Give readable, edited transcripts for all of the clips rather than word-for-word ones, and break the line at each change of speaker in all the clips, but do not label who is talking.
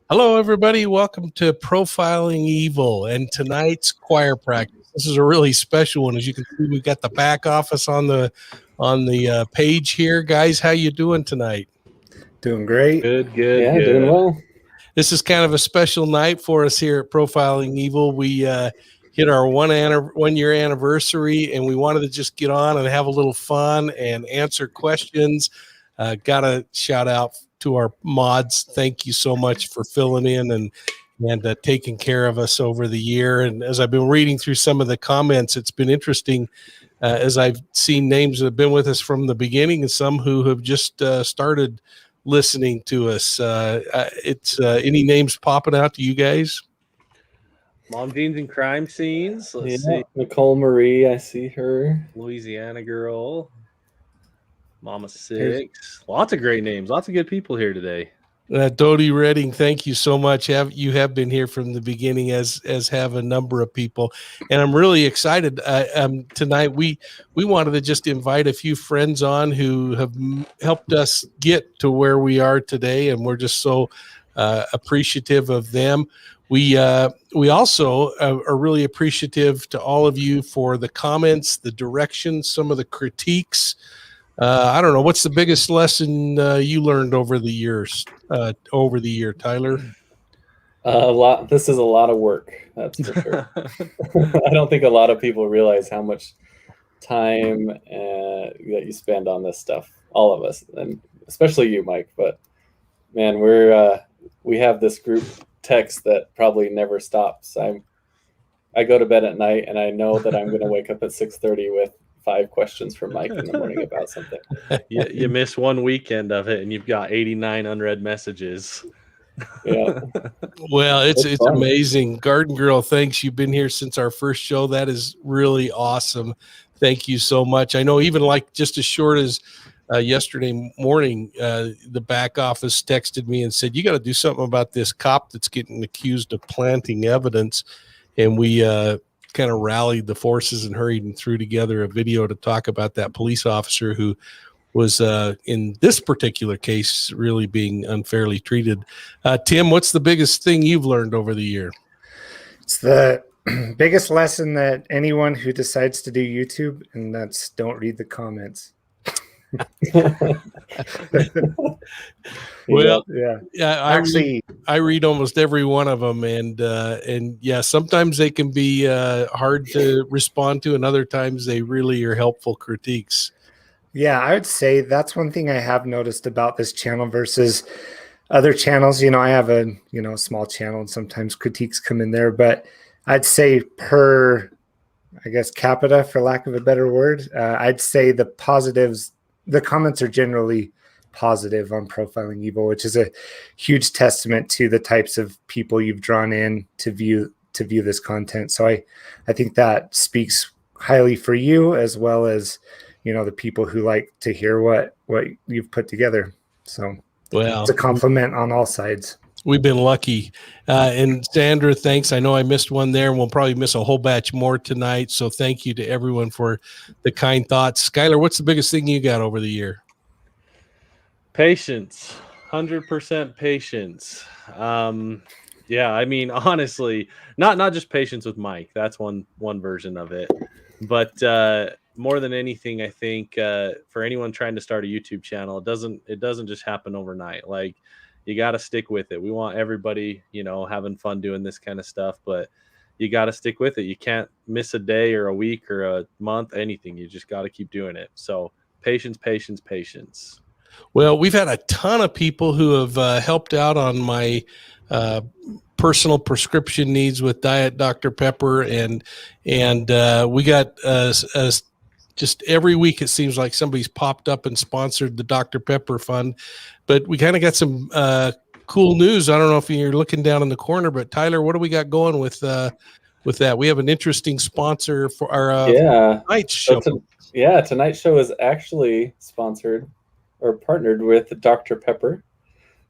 Hello, everybody. Welcome to Profiling Evil and tonight's choir practice. This is a really special one. As you can see, we've got the back office on the page here. Guys, how you doing tonight?
Doing great.
Good.
Yeah, doing well.
This is kind of a special night for us here at Profiling Evil. We hit our 1 year anniversary, and we wanted to just get on and have a little fun and answer questions. Got a shout out to our mods. Thank you so much for filling in and taking care of us over the year. And as I've been reading through some of the comments, it's been interesting as I've seen names that have been with us from the beginning and some who have just started listening to us. It's any names popping out to you guys?
Mom Jeans and Crime Scenes. Let's see.
Nicole Marie, I see her.
Louisiana Girl. Mama Six. Lots of great names. Lots of good people here today.
Dodie Redding, thank you so much. You have been here from the beginning, as have a number of people, and I'm really excited. Tonight we wanted to just invite a few friends on who have helped us get to where we are today, and we're just so appreciative of them. We also are really appreciative to all of you for the comments, the directions, some of the critiques. I don't know, what's the biggest lesson you learned over the year, Tyler?
A lot. This is a lot of work, that's for sure. I don't think a lot of people realize how much time that you spend on this stuff. All of us, and especially you, Mike. But man, we have this group text that probably never stops. I go to bed at night and I know that I'm going to wake up at 6:30 with 5 questions from Mike in the morning about something.
You miss one weekend of it and you've got 89 unread messages.
Yeah.
Well, it's amazing. Garden Girl, thanks. You've been here since our first show. That is really awesome. Thank you so much. I know even like just as short as yesterday morning, the back office texted me and said, you got to do something about this cop that's getting accused of planting evidence. And we kind of rallied the forces and hurried and threw together a video to talk about that police officer who was in this particular case really being unfairly treated. Tim, what's the biggest thing you've learned over the year?
It's the biggest lesson that anyone who decides to do YouTube, and that's don't read the comments.
Well,
yeah.
I read almost every one of them, and yeah, sometimes they can be hard to respond to, and other times they really are helpful critiques.
Yeah, I would say that's one thing I have noticed about this channel versus other channels. You know, I have a small channel, and sometimes critiques come in there, but I'd say per, I guess, capita, for lack of a better word, I'd say the positives. The comments are generally positive on Profiling Evil, which is a huge testament to the types of people you've drawn in to view this content. So I think that speaks highly for you, as well as the people who like to hear what you've put together. So it's a compliment on all sides.
We've been lucky. And Sandra, thanks. I know I missed one there, and we'll probably miss a whole batch more tonight. So thank you to everyone for the kind thoughts. Skylar, what's the biggest thing you got over the year?
Patience. 100% patience. Yeah, I mean, honestly, not just patience with Mike. That's one version of it. But more than anything, I think for anyone trying to start a YouTube channel, it doesn't just happen overnight. Like, you got to stick with it. We want everybody, you know, having fun doing this kind of stuff, but you got to stick with it. You can't miss a day or a week or a month, anything. You just got to keep doing it. So patience, patience, patience.
Well, we've had a ton of people who have helped out on my personal prescription needs with Diet Dr. Pepper, and we got just every week it seems like somebody's popped up and sponsored the Dr. Pepper Fund. But we kind of got some cool news. I don't know if you're looking down in the corner, but Tyler, what do we got going with that? We have an interesting sponsor for our night show.
Tonight's show is actually sponsored or partnered with Dr. Pepper.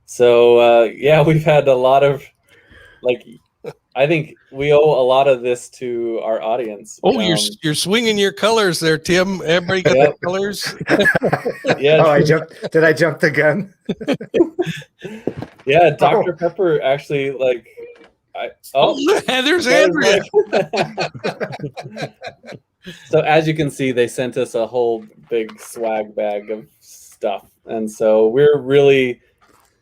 So we've had a lot of, like, I think we owe a lot of this to our audience.
Oh, you're swinging your colors there, Tim. Everybody got the colors.
Yeah.
Oh, did I jump the gun?
Yeah, Dr. Pepper actually, like,
there's Andrea.
So as you can see, they sent us a whole big swag bag of stuff, and so we're really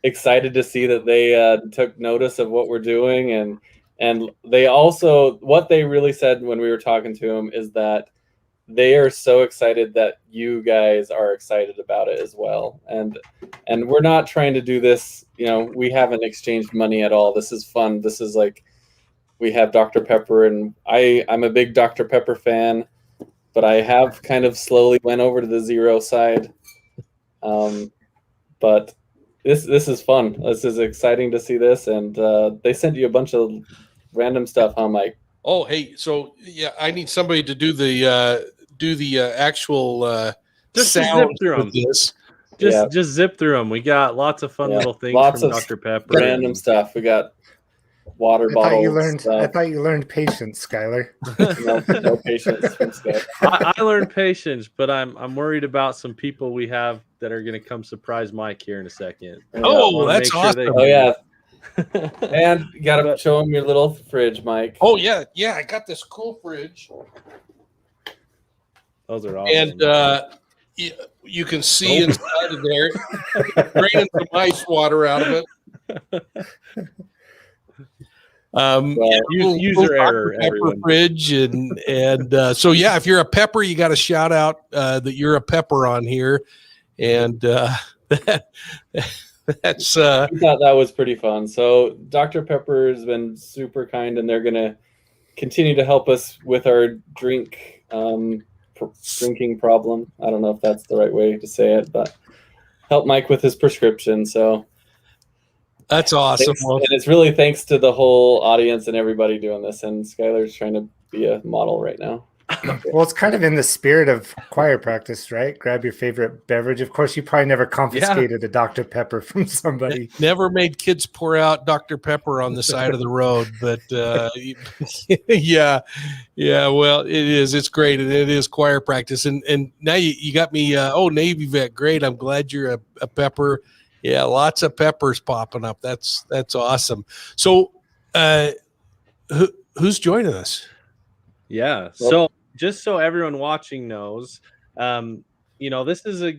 excited to see that they took notice of what we're doing, and they also, what they really said when we were talking to them is that they are so excited that you guys are excited about it as well, and we're not trying to do this, you know, we haven't exchanged money at all. This is fun. This is like, we have Dr. Pepper, and I'm a big Dr. Pepper fan, but I have kind of slowly went over to the zero side. But this is fun. This is exciting to see this, and they sent you a bunch of random stuff, huh, Mike?
Oh, hey, so yeah, I need somebody to do the actual
just
sound
zip through them.
This.
Just zip through them. We got lots of fun little things from Dr. Pepper.
Random stuff. We got water bottles.
I thought you learned patience, Skylar.
No patience from Skylar.
I learned patience, but I'm worried about some people we have that are going to come surprise Mike here in a second.
Oh, that's awesome.
Oh, yeah. And you got to show them your little fridge, Mike.
Oh, yeah. I got this cool fridge.
Those are awesome.
And you can see inside of there, draining some ice water out of it.
User error,
Pepper fridge, and so yeah, if you're a pepper, you got to shout out that you're a pepper on here, and that's.
We thought that was pretty fun. So Dr. Pepper has been super kind, and they're gonna continue to help us with our drinking problem. I don't know if that's the right way to say it, but help Mike with his prescription. So.
That's awesome.
And it's really thanks to the whole audience and everybody doing this. And Skylar's trying to be a model right now.
Well, it's kind of in the spirit of choir practice, right? Grab your favorite beverage. Of course, you probably never confiscated a Dr. Pepper from somebody.
Never made kids pour out Dr. Pepper on the side of the road. But yeah. Well, it is. It's great. And it is choir practice. And now you got me. Navy vet. Great. I'm glad you're a pepper. Yeah, lots of peppers popping up. That's awesome. So, who's joining us?
Yeah. So, just so everyone watching knows, this is a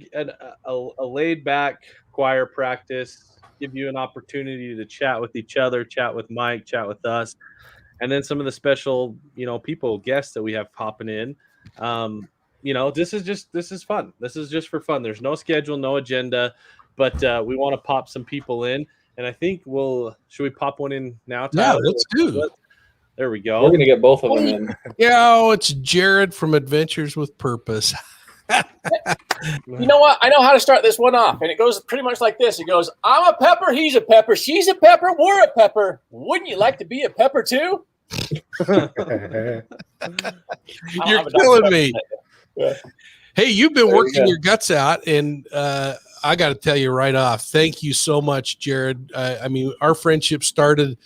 laid back choir practice. Give you an opportunity to chat with each other, chat with Mike, chat with us, and then some of the special, guests that we have popping in. This is fun. This is just for fun. There's no schedule, no agenda. But we want to pop some people in, and I think should we pop one in now, Tyler?
Yeah, let's do.
There we go.
We're going to get both of them in.
Yeah, it's Jared from Adventures with Purpose.
You know what? I know how to start this one off, and it goes pretty much like this. It goes, I'm a pepper, he's a pepper, she's a pepper, we're a pepper. Wouldn't you like to be a pepper too?
You're killing me. Yeah. Hey, you've been working your guts out, and I got to tell you right off, thank you so much, Jared. Our friendship started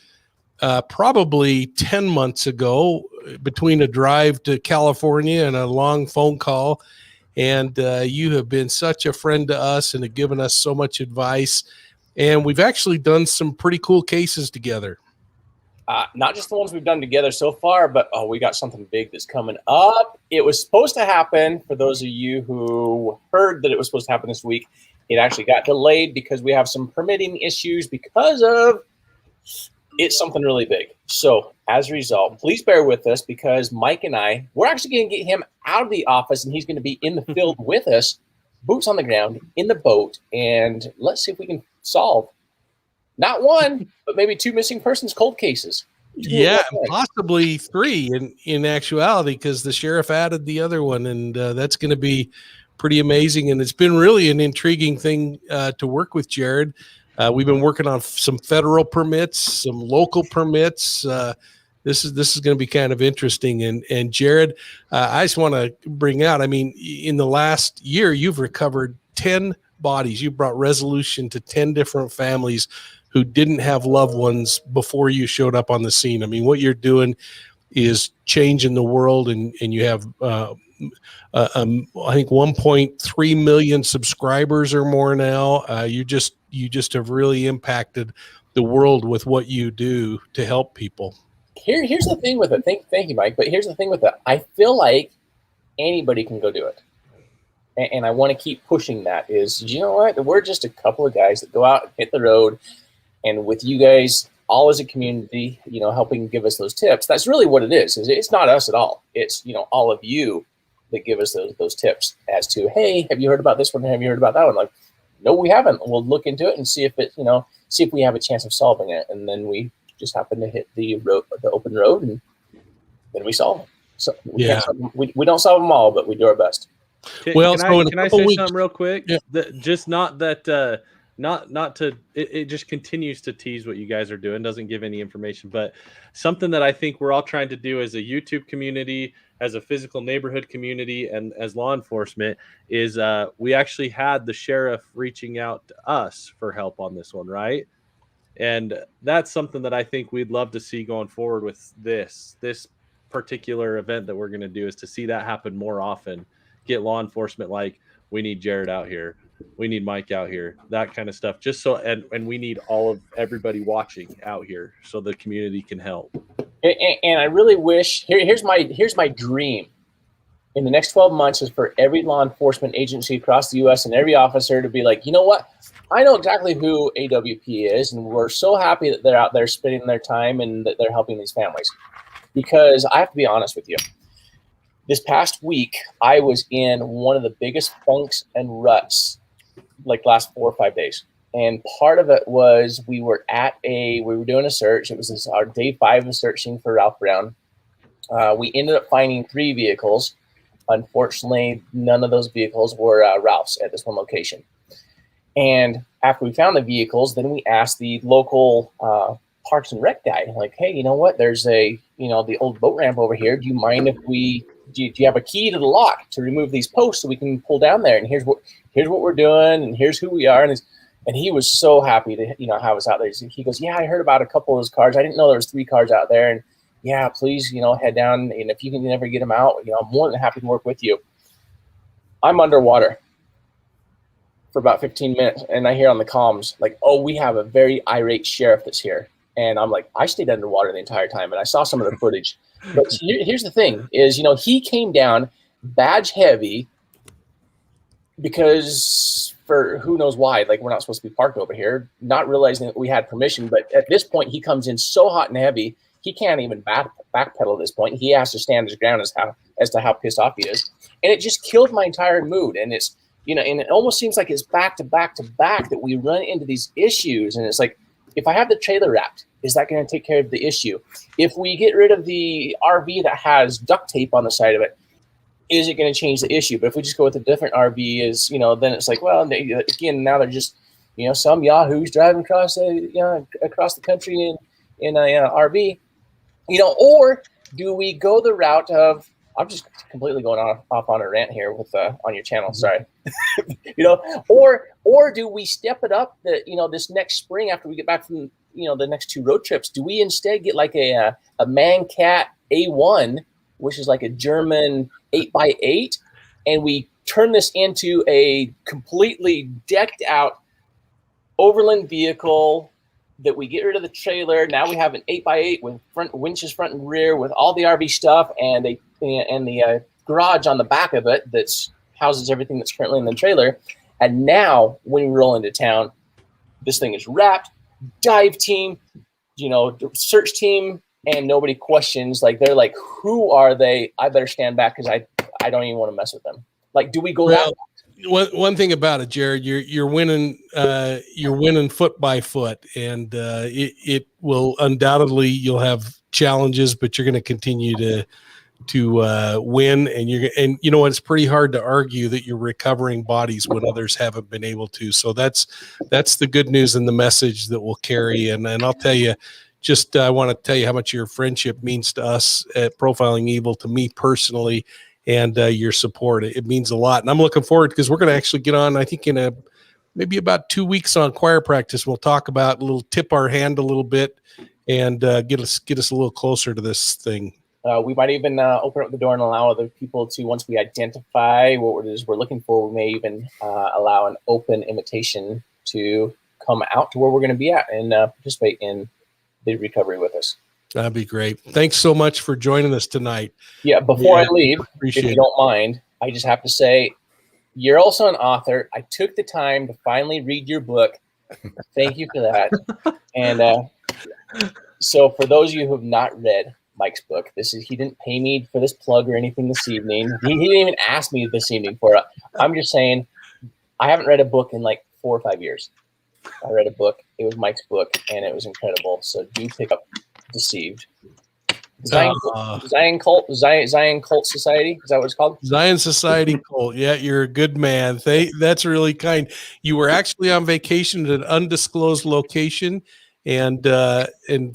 probably 10 months ago between a drive to California and a long phone call. And you have been such a friend to us and have given us so much advice. And we've actually done some pretty cool cases together.
Not just the ones we've done together so far, but we got something big that's coming up. It was supposed to happen, for those of you who heard that it was supposed to happen this week, It actually got delayed because we have some permitting issues because of it's something really big. So as a result, please bear with us because Mike and we're actually going to get him out of the office and he's going to be in the field with us, boots on the ground, in the boat, and let's see if we can solve not one, but maybe 2 missing persons cold cases.
Yeah, possibly 3 in actuality, because the sheriff added the other one, and that's going to be pretty amazing. And it's been really an intriguing thing to work with Jared. We've been working on some federal permits, some local permits. This is going to be kind of interesting. And Jared, I just want to bring out, I mean, in the last year, you've recovered 10 bodies. You brought resolution to 10 different families who didn't have loved ones before you showed up on the scene. I mean, what you're doing is changing the world, and you have, I think 1.3 million subscribers or more now. You just have really impacted the world with what you do to help people.
Here's the thing with it. Thank you, Mike. But here's the thing with it. I feel like anybody can go do it. And I want to keep pushing that is, you know what? We're just a couple of guys that go out and hit the road. And with you guys, all as a community, you know, helping give us those tips. That's really what it is. It's not us at all. It's, you know, all of you that give us those tips as to, hey, have you heard about this one? Have you heard about that one? Like, no, we haven't. We'll look into it and see if it, you know, see if we have a chance of solving it. And then we just happen to hit the road, the open road, and then we solve it. So we don't solve them all, but we do our best.
Can I say something real quick? Yeah. Just not that. Not to it just continues to tease what you guys are doing, doesn't give any information, but something that I think we're all trying to do as a YouTube community, as a physical neighborhood community, and as law enforcement is we actually had the sheriff reaching out to us for help on this one, right? And that's something that I think we'd love to see going forward with this particular event that we're going to do, is to see that happen more often. Get law enforcement like, we need Jared out here, we need Mike out here, that kind of stuff. Just so, and we need everybody watching out here so the community can help.
And I really wish, here's my dream in the next 12 months is for every law enforcement agency across the U.S. and every officer to be like, you know what? I know exactly who AWP is, and we're so happy that they're out there spending their time and that they're helping these families. Because I have to be honest with you. This past week, I was in one of the biggest funks and ruts, like last 4 or 5 days. And part of it was we were doing a search. It was our day 5 of searching for Ralph Brown. We ended up finding 3 vehicles. Unfortunately, none of those vehicles were Ralph's at this one location. And after we found the vehicles, then we asked the local Parks and Rec guy, like, hey, you know what? There's the old boat ramp over here. Do you mind if do you have a key to the lock to remove these posts so we can pull down there? And here's what we're doing, and here's who we are. And he was so happy to have us out there. He goes, yeah, I heard about a couple of those cars. I didn't know there was 3 cars out there. And yeah, please, head down. And if you can never get them out, I'm more than happy to work with you. I'm underwater for about 15 minutes, and I hear on the comms like, oh, we have a very irate sheriff that's here. And I'm like, I stayed underwater the entire time, and I saw some of the footage. But here's the thing is, he came down badge heavy because for who knows why, like we're not supposed to be parked over here, not realizing that we had permission. But at this point, he comes in so hot and heavy, he can't even backpedal at this point. He has to stand his ground as to how pissed off he is. And it just killed my entire mood. And it's, and it almost seems like it's back to back to back that we run into these issues. And it's like, if I have the trailer wrapped, is that going to take care of the issue? If we get rid of the RV that has duct tape on the side of it, is it going to change the issue? But if we just go with a different RV, then it's like, well, again, now they're just, some yahoos driving across the country in a RV, or do we go the route of, I'm just completely going off on a rant here with on your channel. Sorry, or do we step it up? This next spring after we get back from the next 2 road trips, do we instead get like a Man-Cat A1, which is like a German 8x8, and we turn this into a completely decked out overland vehicle that we get rid of the trailer. Now we have an 8x8 with winches front and rear with all the RV stuff and the garage on the back of it that houses everything that's currently in the trailer. And now when we roll into town, this thing is wrapped, dive team, search team, and nobody questions. Like, they're like, who are they? I better stand back because I don't even want to mess with them. Like, do we go that?
One thing about it, Jared, you're winning foot by foot, and it will undoubtedly, you'll have challenges, but you're going to continue to win, and you know what, it's pretty hard to argue that you're recovering bodies when others haven't been able to. So that's the good news and the message that we'll carry. And I'll tell you, I want to tell you how much your friendship means to us at Profiling Evil, to me personally, and your support. It means a lot. And I'm looking forward, because we're going to actually get on, I think, in maybe about 2 weeks on choir practice. We'll talk about tip our hand a little bit and get us a little closer to this thing.
We might even open up the door and allow other people to, once we identify what it is we're looking for, we may even allow an open invitation to come out to where we're going to be at and participate in the recovery with us.
That'd be great. Thanks so much for joining us tonight.
Yeah, before I leave, if you don't mind, I just have to say, you're also an author. I took the time to finally read your book. Thank you for that. And so for those of you who have not read Mike's book, he didn't pay me for this plug or anything this evening. He didn't even ask me this evening for it. I'm just saying, I haven't read a book in like 4 or 5 years. I read a book. It was Mike's book, and it was incredible. So do pick up Deceived. Zion Cult Society. Is that what it's called?
Zion Society Cult. Yeah, you're a good man. That's really kind. You were actually on vacation at an undisclosed location, and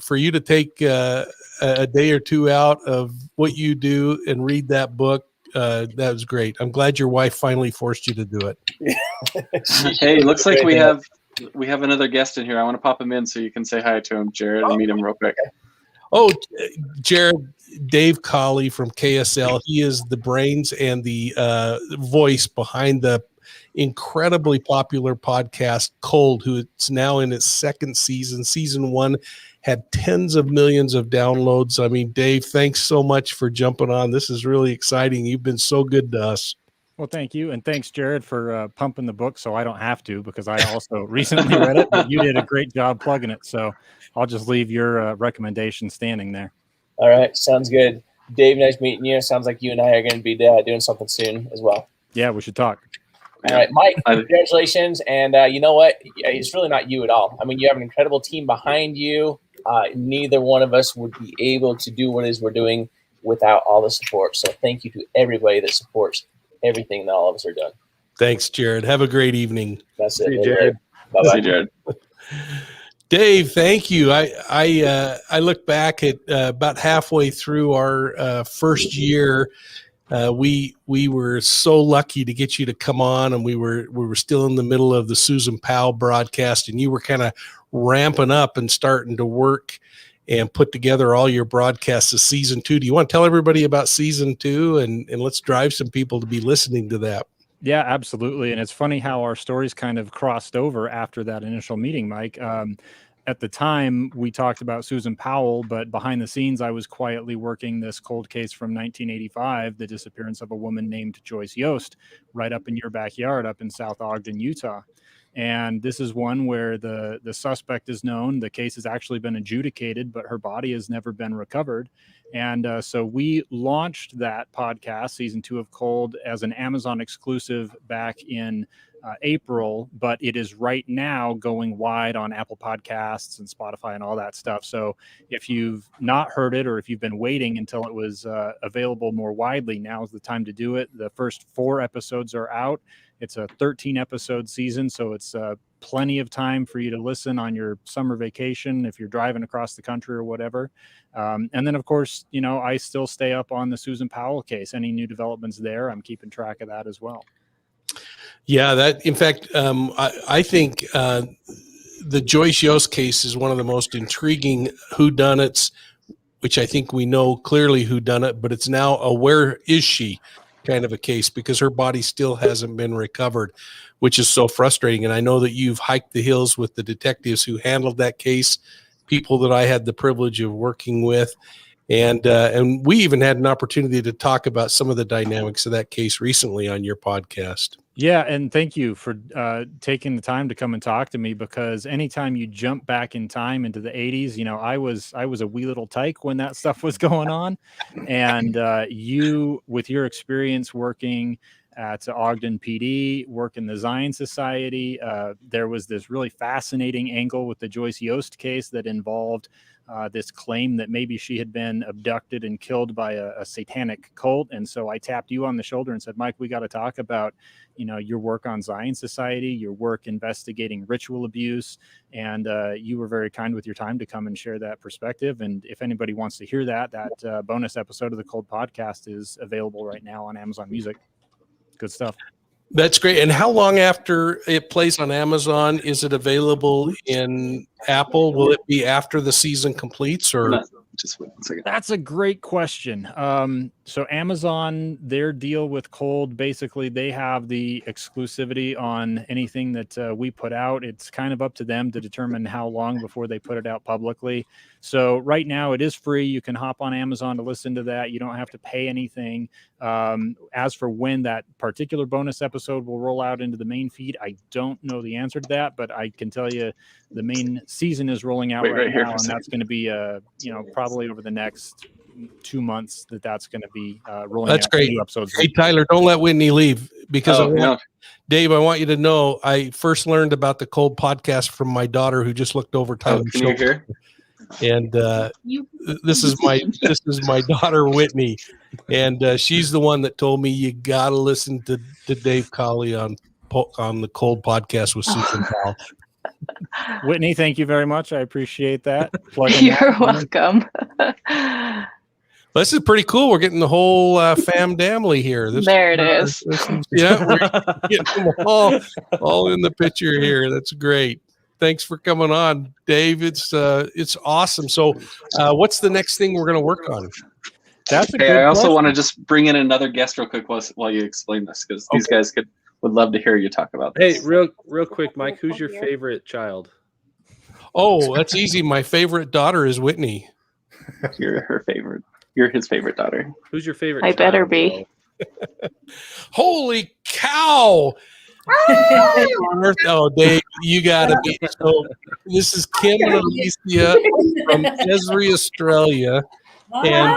for you to take a day or two out of what you do and read that book, that was great. I'm glad your wife finally forced you to do it.
Hey, looks like we have another guest in here. I want to pop him in so you can say hi to him, Jared, and meet him real quick.
Oh, Jared, Dave Colley from KSL. He is the brains and the voice behind the incredibly popular podcast Cold, who it's now in its 2nd season. Season 1 had tens of millions of downloads. I mean, Dave, thanks so much for jumping on. This is really exciting. You've been so good to us.
Well, thank you. And thanks, Jared, for pumping the book so I don't have to, because I also recently read it, but you did a great job plugging it. So I'll just leave your recommendation standing there.
All right. Sounds good. Dave, nice meeting you. Sounds like you and I are going to be doing something soon as well.
Yeah, we should talk.
All right, Mike, congratulations. And you know what? It's really not you at all. I mean, you have an incredible team behind you. Neither one of us would be able to do what it is we're doing without all the support. So thank you to everybody that supports everything that all of us are doing.
Thanks, Jared. Have a great evening.
That's it.
See you, Jared.
Bye-bye.
See you, Jared.
Dave, thank you. I look back at about halfway through our first year. We were so lucky to get you to come on, and we were still in the middle of the Susan Powell broadcast, and you were kind of ramping up and starting to work and put together all your broadcasts of season 2. Do you want to tell everybody about season 2 and let's drive some people to be listening to that?
Yeah, absolutely. And it's funny how our stories kind of crossed over after that initial meeting, Mike. At the time, we talked about Susan Powell, but behind the scenes, I was quietly working this cold case from 1985, the disappearance of a woman named Joyce Yost, right up in your backyard, up in South Ogden, Utah. And this is one where the suspect is known. The case has actually been adjudicated, but her body has never been recovered. And so we launched that podcast, season 2 of Cold, as an Amazon exclusive back in April, but it is right now going wide on Apple Podcasts and Spotify and all that stuff. So if you've not heard it, or if you've been waiting until it was available more widely, now is the time to do it. The first 4 episodes are out. It's a 13-episode season, so it's plenty of time for you to listen on your summer vacation if you're driving across the country or whatever. And then, of course, I still stay up on the Susan Powell case. Any new developments there, I'm keeping track of that as well.
Yeah, in fact, I think the Joyce Yost case is one of the most intriguing whodunits, which I think we know clearly who done it, but it's now a where is she kind of a case, because her body still hasn't been recovered, which is so frustrating. And I know that you've hiked the hills with the detectives who handled that case, people that I had the privilege of working with. And we even had an opportunity to talk about some of the dynamics of that case recently on your podcast.
Yeah, and thank you for taking the time to come and talk to me, because anytime you jump back in time into the 80s, I was a wee little tyke when that stuff was going on. And you, with your experience working at Ogden PD, work in the Zion Society, there was this really fascinating angle with the Joyce Yost case that involved this claim that maybe she had been abducted and killed by a satanic cult. And so I tapped you on the shoulder and said, Mike, we got to talk about your work on Zion Society, your work investigating ritual abuse, and you were very kind with your time to come and share that perspective. And if anybody wants to hear that bonus episode of the Cold Podcast is available right now on Amazon Music. Good stuff.
That's great. And how long after it plays on Amazon is it available in Apple? Will it be after the season completes, or?
Just wait 1 second.
That's a great question. So Amazon, their deal with Cold, basically they have the exclusivity on anything that we put out. It's kind of up to them to determine how long before they put it out publicly. So right now it is free. You can hop on Amazon to listen to that. You don't have to pay anything. As for when that particular bonus episode will roll out into the main feed, I don't know the answer to that, but I can tell you the main season is rolling out right now, and that's going to be probably over the next 2 months that's going to be rolling
That's
out
great.
new episodes.
Hey, Tyler, don't let Whitney leave, because Dave, I want you to know I first learned about the Cold Podcast from my daughter, who just looked over Tyler's
can you
shoulder.
hear?
And this is my daughter Whitney, and she's the one that told me you got to listen to Dave Colley on the Cold Podcast with Susan Powell.
Whitney, thank you very much. I appreciate that.
You're welcome.
This is pretty cool. We're getting the whole fam family here.
There it is.
We're getting them all in the picture here. That's great. Thanks for coming on, Dave. It's awesome. So, what's the next thing we're going to work on?
That's a
Hey,
good
I also
question.
want to just bring in another guest real quick while you explain this, because these guys would love to hear you talk about this.
Hey, real quick, Mike, who's your favorite child?
Oh, that's easy. My favorite daughter is Whitney.
You're her favorite. You're his favorite daughter.
Who's your favorite?
I
child,
better be.
Holy cow! Oh, Dave, you gotta be. So this is Kim and Alicia from Esri, Australia, and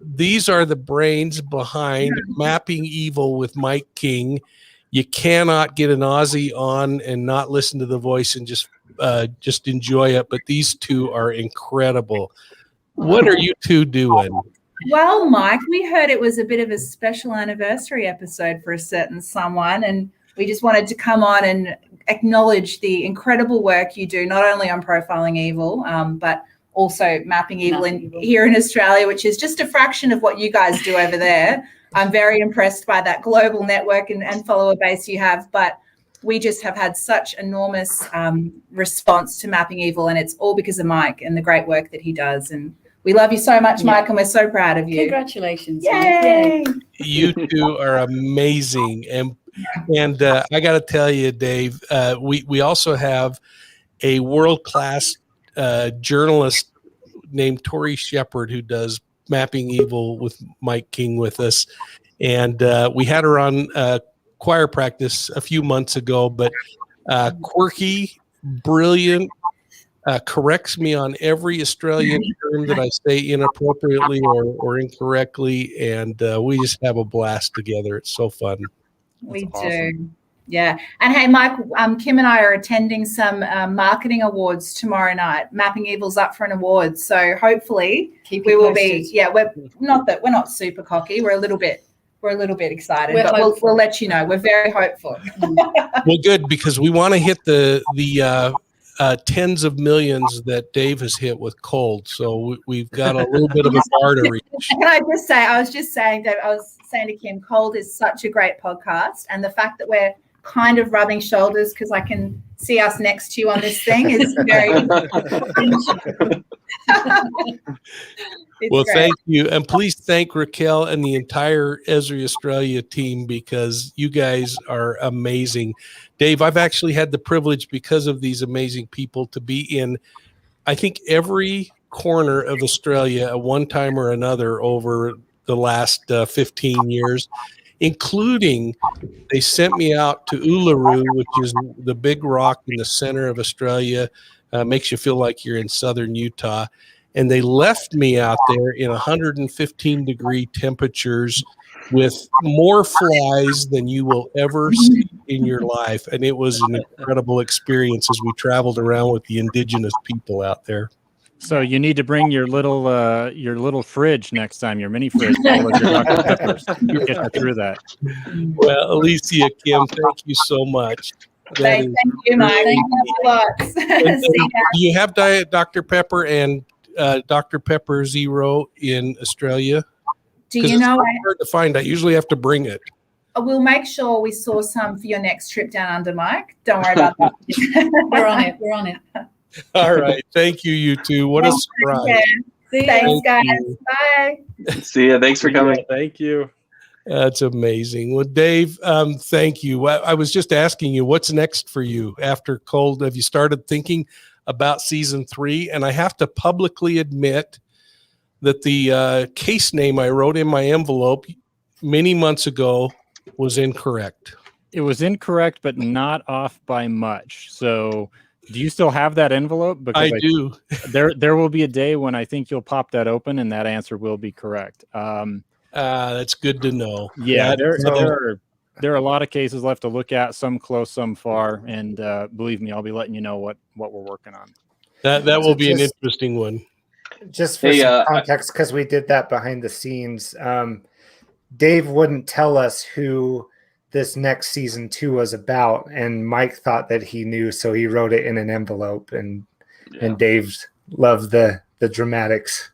these are the brains behind Mapping Evil with Mike King. You cannot get an Aussie on and not listen to the voice and just enjoy it. But these two are incredible. What are you two doing?
Well, Mike, we heard it was a bit of a special anniversary episode for a certain someone, and we just wanted to come on and acknowledge the incredible work you do, not only on Profiling Evil, but also Mapping Evil here in Australia, which is just a fraction of what you guys do over there. I'm very impressed by that global network and follower base you have, but we just have had such enormous response to Mapping Evil, and it's all because of Mike and the great work that he does. And we love you so much, Mike, and we're so proud of you.
Congratulations.
Yay!
You two are amazing. And I got to tell you, Dave, we also have a world-class journalist named Tori Shepard who does Mapping Evil with Mike King with us. And we had her on choir practice a few months ago, but quirky, brilliant, corrects me on every Australian term that I say inappropriately or incorrectly. And we just have a blast together. It's so fun.
We do. Yeah. And hey, Mike, Kim and I are attending some marketing awards tomorrow night. Mapping Evil's up for an award. So hopefully we will be, we're not super cocky. We're a little bit excited, but we'll let you know. We're very hopeful.
Well, good, because we want to hit the tens of millions that Dave has hit with Cold. So we've got a little bit of a bar to reach.
Can I just say, I was saying to Kim, Cold is such a great podcast. And the fact that we're kind of rubbing shoulders because I can see us next to you on this thing is very
well, thank you. And please thank Raquel and the entire Esri Australia team, because you guys are amazing. Dave, I've actually had the privilege, because of these amazing people, to be in, I think, every corner of Australia at one time or another over the last 15 years. including they sent me out to Uluru, which is the big rock in the center of Australia. Makes you feel like you're in southern Utah. And they left me out there in 115-degree temperatures with more flies than you will ever see in your life. And it was an incredible experience as we traveled around with the indigenous people out there.
So you need to bring your little fridge next time, your mini fridge, all of your Dr. Peppers. Get you through that.
Well, Alicia, Kim, thank you so much.
Thank you, Mike. Thank you a lot.
And do you have Diet Dr. Pepper and Dr. Pepper Zero in Australia?
Do you know?
It's hard to find. I usually have to bring it.
We'll make sure we source some for your next trip down under, Mike. Don't worry about that.
We're on it. We're on it.
All right. Thank you, you two. What a surprise.
Thanks, guys. Bye.
See ya. Thanks for coming.
Thank you.
That's amazing. Well, Dave, thank you. I was just asking you, what's next for you after Cold? Have you started thinking about season 3? And I have to publicly admit that the case name I wrote in my envelope many months ago was incorrect.
It was incorrect, but not off by much. So do you still have that envelope? Because
I do.
There will be a day when I think you'll pop that open and that answer will be correct.
That's good to know.
Yeah, there are a lot of cases left to look at, some close, some far. And believe me, I'll be letting you know what we're working on.
That will be an interesting one.
Just for some context, because we did that behind the scenes, Dave wouldn't tell us who this next season 2 was about, and Mike thought that he knew, so he wrote it in an envelope. And Dave loved the dramatics.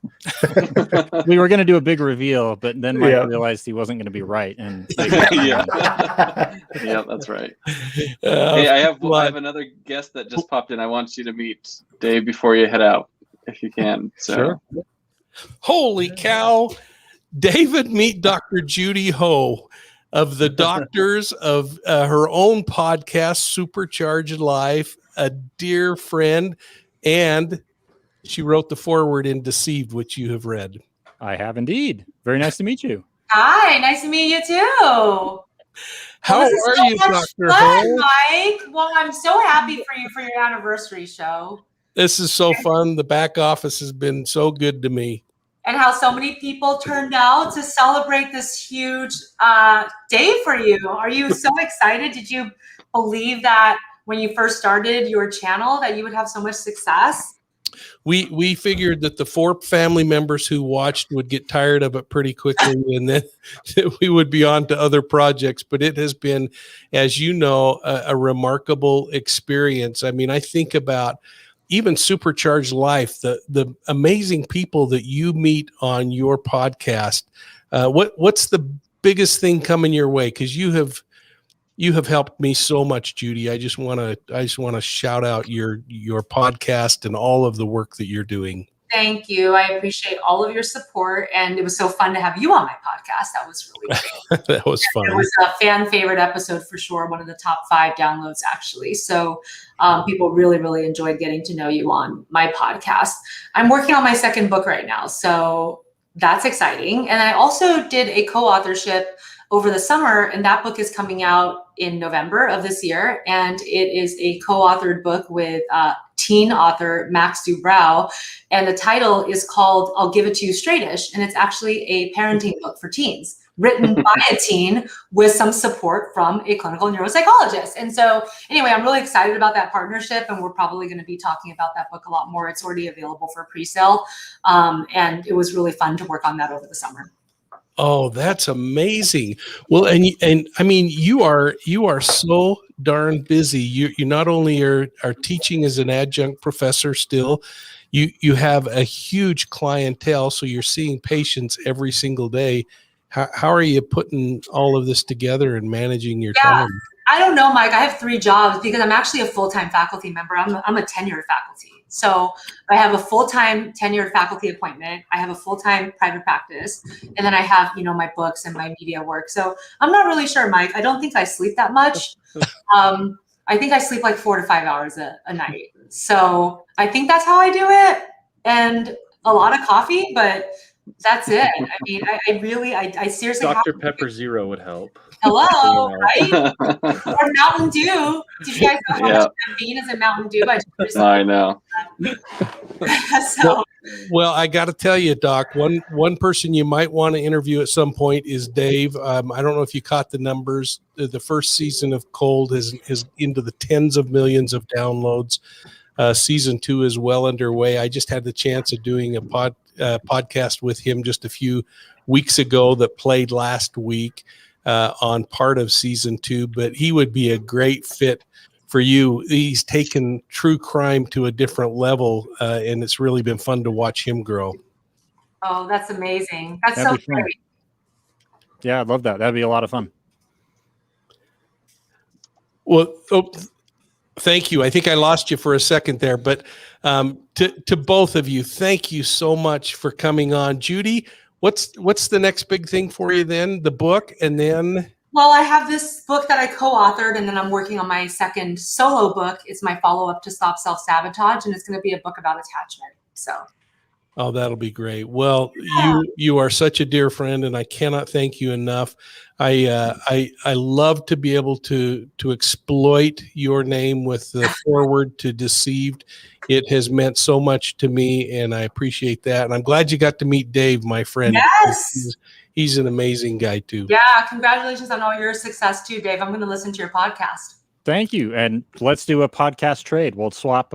We were going to do a big reveal, but then Mike realized he wasn't going to be right. And
yeah, that's right. Hey, I have another guest that just popped in. I want you to meet Dave before you head out, if you can. So.
Sure. Holy cow. David, meet Dr. Judy Ho of the Doctors of her own podcast, Supercharged Life, a dear friend, and she wrote the foreword in Deceived, which you have read.
I have indeed. Very nice to meet you.
Hi, nice to meet you too.
How are you, Dr. Ho?
Mike? Well, I'm so happy for you for your anniversary show.
This is so fun. The back office has been so good to me.
And how so many people turned out to celebrate this huge day for you. Are you so excited? Did you believe that when you first started your channel that you would have so much success?
We figured that the 4 family members who watched would get tired of it pretty quickly, and then we would be on to other projects. But it has been, as you know, a remarkable experience. I mean, I think about even Supercharged Life, the amazing people that you meet on your podcast. What's the biggest thing coming your way? Because you have helped me so much, Judy. I just want to shout out your podcast and all of the work that you're doing.
Thank you. I appreciate all of your support, and it was so fun to have you on my podcast. That was really great.
That was fun.
It was a fan favorite episode for sure. One of the top 5 downloads, actually. So people really, really enjoyed getting to know you on my podcast. I'm working on my 2nd book right now, so that's exciting. And I also did a co-authorship over the summer, and that book is coming out in November of this year. And it is a co-authored book with teen author Max Dubrow. And the title is called I'll Give It to You Straightish. And it's actually a parenting book for teens, written by a teen with some support from a clinical neuropsychologist. And so anyway, I'm really excited about that partnership, and we're probably going to be talking about that book a lot more. It's already available for pre-sale. And it was really fun to work on that over the summer.
Oh, that's amazing. Well, and I mean, you are so darn busy. You not only are teaching as an adjunct professor still, you have a huge clientele, so you're seeing patients every single day. How are you putting all of this together and managing your time?
I don't know, Mike. I have 3 jobs because I'm actually a full-time faculty member. I'm a tenured faculty. So I have a full-time tenured faculty appointment. I have a full-time private practice. And then I have, my books and my media work. So I'm not really sure, Mike. I don't think I sleep that much. I think I sleep like 4 to 5 hours a night. So I think that's how I do it. And a lot of coffee, but That's it. I mean, I seriously
Dr. Pepper Zero would help.
hello, right? Or Mountain Dew. Did you guys know how
Yeah.
much caffeine is in Mountain Dew? I just recently-
I know.
So
Well, I got to tell you, Doc, one person you might want to interview at some point is Dave. I don't know if you caught the numbers. The first season of Cold is into the tens of millions of downloads. Season 2 is well underway. I just had the chance of doing a podcast with him just a few weeks ago that played last week on part of season 2, but he would be a great fit for you. He's taken true crime to a different level, and it's really been fun to watch him grow.
oh, that's amazing. That's
That'd
so
be fun.
great.
Yeah, I'd love that. That'd be a lot of fun.
Well, thank you. I think I lost you for a second there, but to both of you, thank you so much for coming on. Judy, what's the next big thing for you then? The book, and then?
Well, I have this book that I co-authored, and then I'm working on my second solo book. It's my follow-up to Stop Self-Sabotage, and it's going to be a book about attachment. So.
Oh, that'll be great. Well, you are such a dear friend, and I cannot thank you enough. I love to be able to exploit your name with the forward to Deceived. It has meant so much to me, and I appreciate that. And I'm glad you got to meet Dave, my friend.
Yes.
He's an amazing guy too.
Yeah, congratulations on all your success too, Dave. I'm going to listen to your podcast.
Thank you. And let's do a podcast trade. We'll swap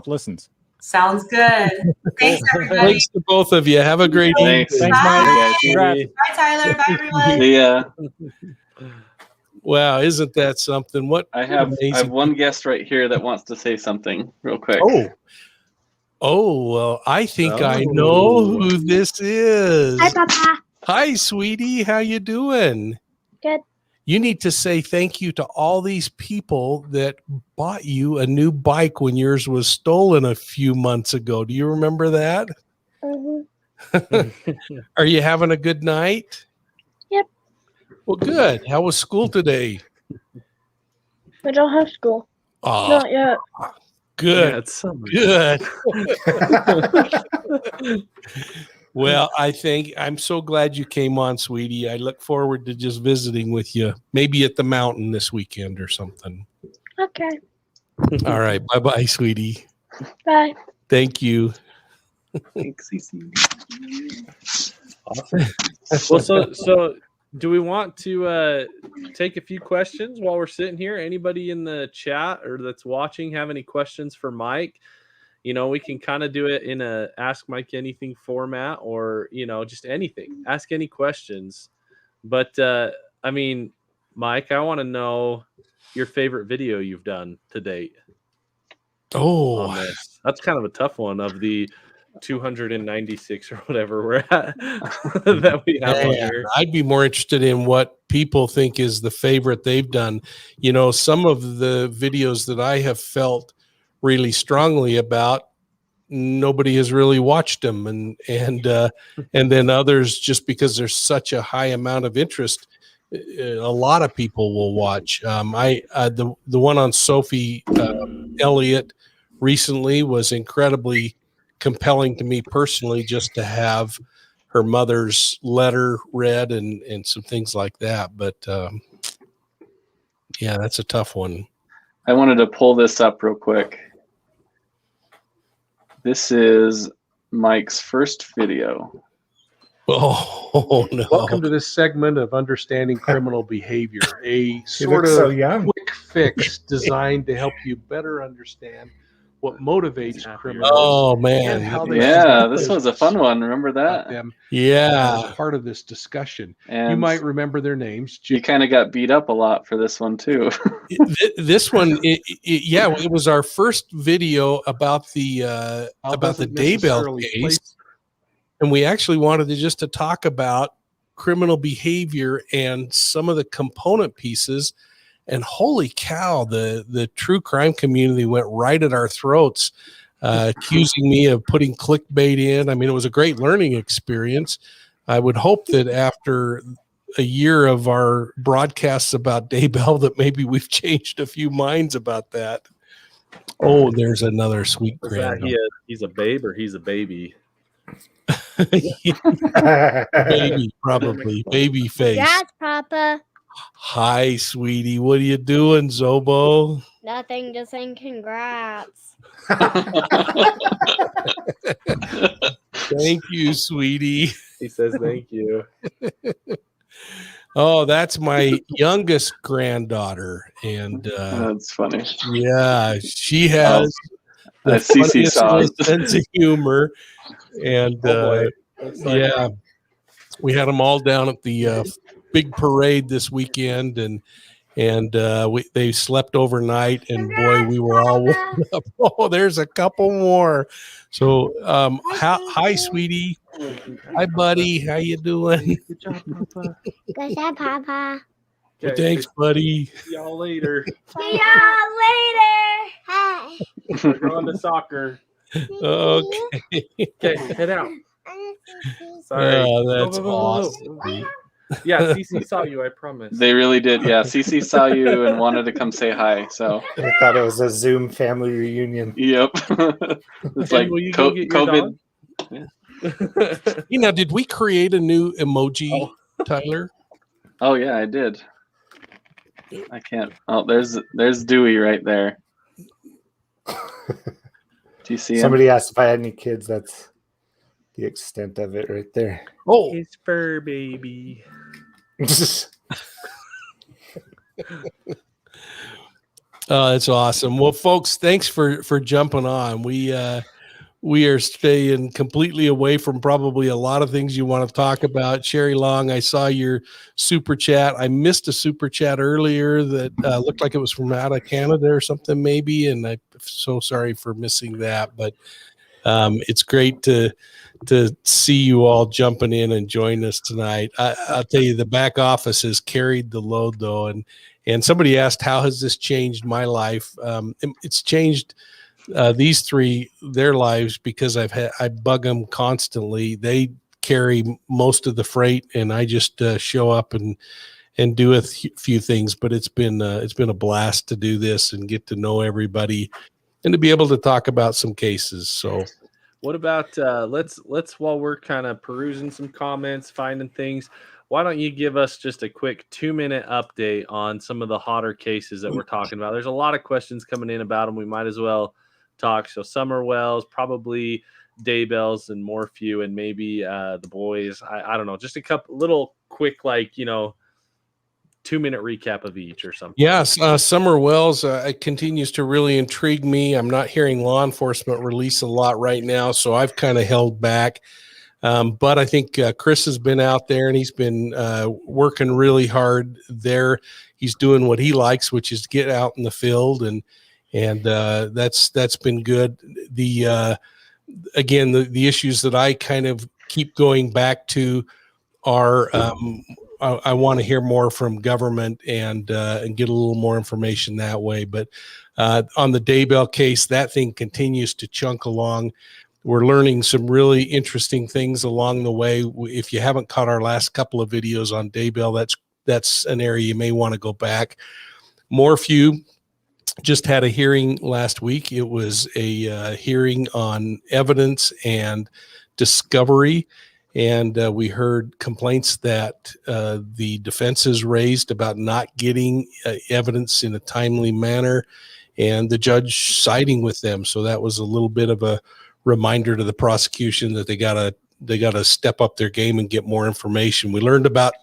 listens.
Sounds good. Thanks, everybody.
Thanks to both of you. Have a great evening.
Thanks,
Bye.
Mike.
Bye, Tyler. Bye, everyone.
Yeah.
Wow, isn't that something?
I have one guest right here that wants to say something real quick.
Oh, well, I think I know who this is.
Hi, Papa.
Hi, sweetie. How you doing?
Good.
You need to say thank you to all these people that bought you a new bike when yours was stolen a few months ago. Do you remember that?
Mm-hmm.
Are you having a good night?
Yep.
Well, good. How was school today?
I don't have school.
Oh,
Not yet.
good.
Yeah, it's so much.
Good. Well, I'm so glad you came on, sweetie. I look forward to just visiting with you, maybe at the mountain this weekend or something.
Okay.
All right. Bye-bye, sweetie.
Bye.
Thank you.
Thanks, CC.
Awesome. Well, so do we want to take a few questions while we're sitting here? Anybody in the chat or that's watching have any questions for Mike? You know, we can kind of do it in a Ask Mike Anything format, or, you know, just anything. Ask any questions. But, I mean, Mike, I want to know your favorite video you've done to date.
Oh,
on this. That's kind of a tough one of the 296 or whatever we're at that we have on here.
I'd be more interested in what people think is the favorite they've done. You know, some of the videos that I have felt really strongly about, nobody has really watched them, and then others, just because there's such a high amount of interest, a lot of people will watch. The one on Sophie Elliott recently was incredibly compelling to me personally, just to have her mother's letter read and some things like that. But yeah, that's a tough one.
I wanted to pull this up real quick. This is Mike's first video.
Oh no.
Welcome to this segment of Understanding Criminal Behavior, a sort of
so young.
quick fix designed to help you better understand what motivates criminals.
Oh
and
man.
how they
Yeah,
use
this was a fun one. Remember
about
that?
them
Yeah.
as part of this discussion.
And
You might remember their names.
you kind of got beat up a lot for this one too.
This one, it was our first video about the
Doesn't
Daybell
necessarily
case,
place-
and we actually wanted to talk about criminal behavior and some of the component pieces. And holy cow, the true crime community went right at our throats, accusing me of putting clickbait in. I mean, it was a great learning experience. I would hope that after a year of our broadcasts about Daybell, that maybe we've changed a few minds about that. Oh, there's another sweet
Is that
grand.
he's a babe or he's a baby?
Baby, probably. Baby face.
Yes, Papa.
Hi, sweetie. What are you doing, Zobo?
Nothing, just saying congrats.
Thank you, sweetie.
He says thank you.
Oh, that's my youngest granddaughter. And
that's funny.
Yeah, she has the
CC
funniest
saw
little
it.
sense of humor. And
Exciting.
we had them all down at the big parade this weekend, and they slept overnight, and boy, we were all woken up. Oh, there's a couple more. So hi, sweetie. Hi, buddy. How you doing?
Good job, Papa.
Good job, Papa.
Well, thanks, buddy.
See y'all later.
See y'all later. Hi.
We're on to soccer.
Okay.
Okay, head out. Sorry.
Oh, that's awesome.
Yeah, CC saw you, I promise.
They really did. Yeah, CC saw you and wanted to come say hi. So
I thought it was a Zoom family reunion.
Yep. It's like
will you go get your
COVID.
dog?
You know, did we create a new emoji, Tyler?
Oh yeah, I did. I can't. Oh, there's Dewey right there. Do you see him?
Somebody asked if I had any kids. That's the extent of it right there.
Oh,
his fur baby.
That's awesome. Well, folks, thanks for jumping on. We are staying completely away from probably a lot of things you want to talk about. Sherry Long, I saw your super chat. I missed a super chat earlier that looked like it was from out of Canada or something maybe, and I'm so sorry for missing that. But it's great to see you all jumping in and join us tonight. I'll tell you, the back office has carried the load, though, and somebody asked, how has this changed my life? It's changed these three, their lives, because I bug them constantly. They carry most of the freight, and I just show up and do a few things. But it's been a blast to do this and get to know everybody, and to be able to talk about some cases. So,
what about let's while we're kind of perusing some comments, finding things, why don't you give us just a quick 2-minute update on some of the hotter cases that we're talking about? There's a lot of questions coming in about them. We might as well talk. So Summer Wells, probably Daybells and Morphew, and maybe the boys. I don't know. Just a couple little quick, 2-minute recap of each or something.
Yes, Summer Wells continues to really intrigue me. I'm not hearing law enforcement release a lot right now, so I've kind of held back. But I think Chris has been out there, and he's been working really hard there. He's doing what he likes, which is get out in the field, and that's been good. The issues that I kind of keep going back to are I want to hear more from government and get a little more information that way. But on the Daybell case, that thing continues to chunk along. We're learning some really interesting things along the way. If you haven't caught our last couple of videos on Daybell, that's an area you may want to go back. Morphew just had a hearing last week. It was a hearing on evidence and discovery, and we heard complaints that the defense has raised about not getting evidence in a timely manner, and the judge siding with them. So that was a little bit of a reminder to the prosecution that they gotta step up their game and get more information. We learned about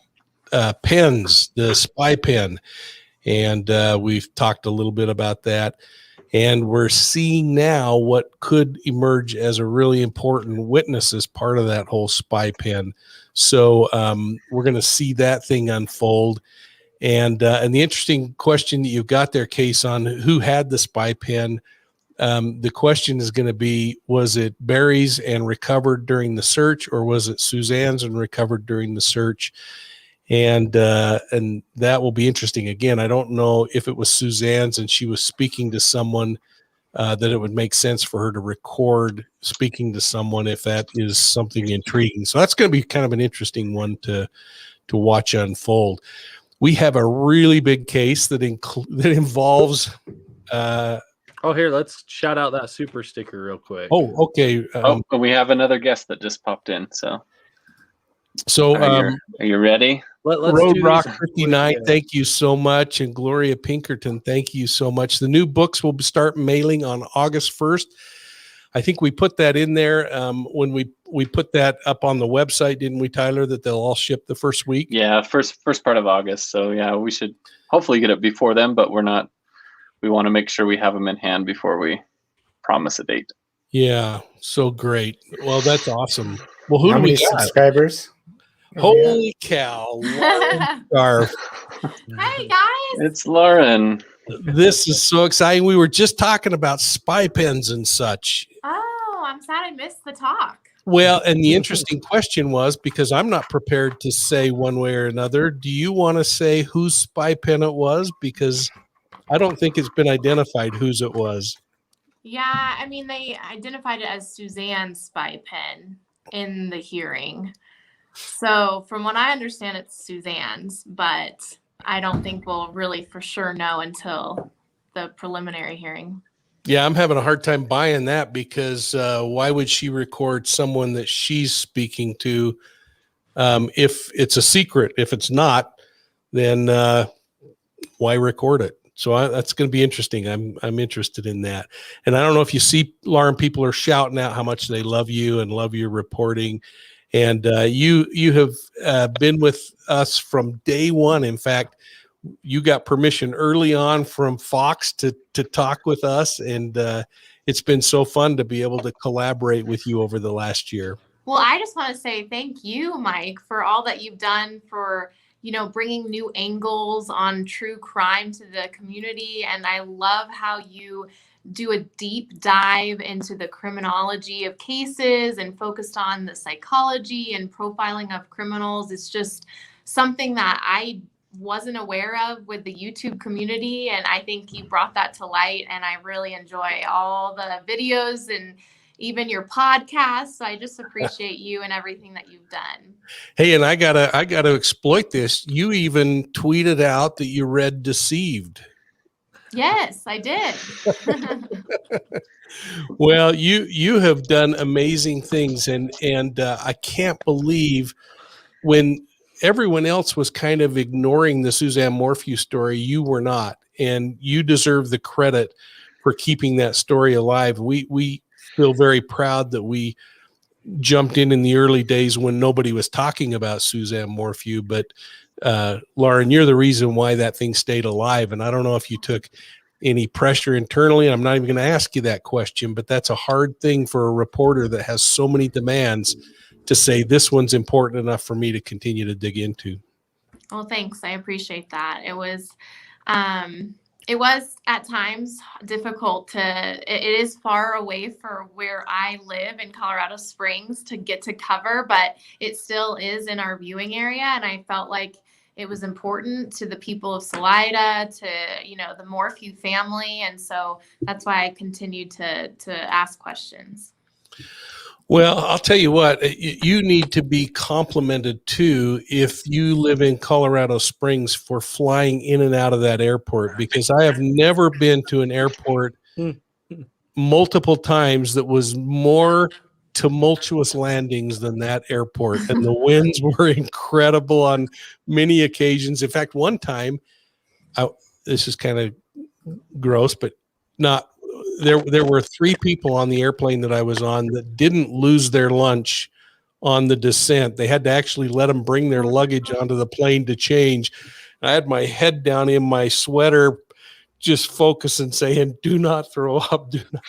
pens, the spy pen, and we've talked a little bit about that. And we're seeing now what could emerge as a really important witness as part of that whole spy pen. So we're going to see that thing unfold. And the interesting question that you've got there, Case, on who had the spy pen, the question is going to be, was it Barry's and recovered during the search, or was it Suzanne's and recovered during the search? And that will be interesting. Again, I don't know if it was Suzanne's and she was speaking to someone, that it would make sense for her to record speaking to someone if that is something intriguing. So that's going to be kind of an interesting one to watch unfold. We have a really big case that involves
Oh, here, let's shout out that super sticker real quick.
Oh, okay.
But we have another guest that just popped in. So are you ready?
Let's
Road
do
Rock
these
59,
quick,
thank you so much. And Gloria Pinkerton, thank you so much. The new books will start mailing on August 1st. I think we put that in there when we put that up on the website, didn't we, Tyler, that they'll all ship the first week?
Yeah, first part of August. So yeah, we should hopefully get it before then, but we want to make sure we have them in hand before we promise a date.
Yeah, so great. Well, that's awesome. Well, who
How
do we
many
got?
subscribers?
Holy cow. Lauren Scarf.
Hey guys.
It's Lauren.
This is so exciting. We were just talking about spy pens and such.
Oh, I'm sad I missed the talk.
Well, and the interesting question was, because I'm not prepared to say one way or another, do you want to say whose spy pen it was? Because I don't think it's been identified whose it was.
Yeah, I mean, they identified it as Suzanne's spy pen in the hearing. So from what I understand, it's Suzanne's, but I don't think we'll really for sure know until the preliminary hearing.
Yeah, I'm having a hard time buying that because why would she record someone that she's speaking to if it's a secret? If it's not, then why record it? So that's going to be interesting. I'm interested in that. And I don't know if you see, Lauren, people are shouting out how much they love you and love your reporting. And you have been with us from day one. In fact, you got permission early on from Fox to talk with us. And it's been so fun to be able to collaborate with you over the last year.
Well, I just want to say thank you, Mike, for all that you've done for, bringing new angles on true crime to the community. And I love how you do a deep dive into the criminology of cases and focused on the psychology and profiling of criminals. It's just something that I wasn't aware of with the YouTube community. And I think you brought that to light. And I really enjoy all the videos and even your podcast. So I just appreciate you and everything that you've done.
Hey, and I gotta exploit this. You even tweeted out that you read Deceived.
Yes, I did.
Well, you have done amazing things, and I can't believe when everyone else was kind of ignoring the Suzanne Morphew story, you were not, and you deserve the credit for keeping that story alive. We feel very proud that we jumped in the early days when nobody was talking about Suzanne Morphew, but Lauren, you're the reason why that thing stayed alive. And I don't know if you took any pressure internally. I'm not even going to ask you that question, but that's a hard thing for a reporter that has so many demands to say this one's important enough for me to continue to dig into.
Well, thanks. I appreciate that. It was at times difficult it is far away for where I live in Colorado Springs to get to cover, but it still is in our viewing area. And I felt like it was important to the people of Salida, to, the Morphew family. And so that's why I continued to ask questions.
Well, I'll tell you what, you need to be complimented too if you live in Colorado Springs for flying in and out of that airport, because I have never been to an airport multiple times that was more tumultuous landings than that airport. And the winds were incredible on many occasions. In fact, one time, this is kind of gross, but not. There were 3 people on the airplane that I was on that didn't lose their lunch on the descent. They had to actually let them bring their luggage onto the plane to change. I had my head down in my sweater, just focusing, saying, "Do not throw up." Do not.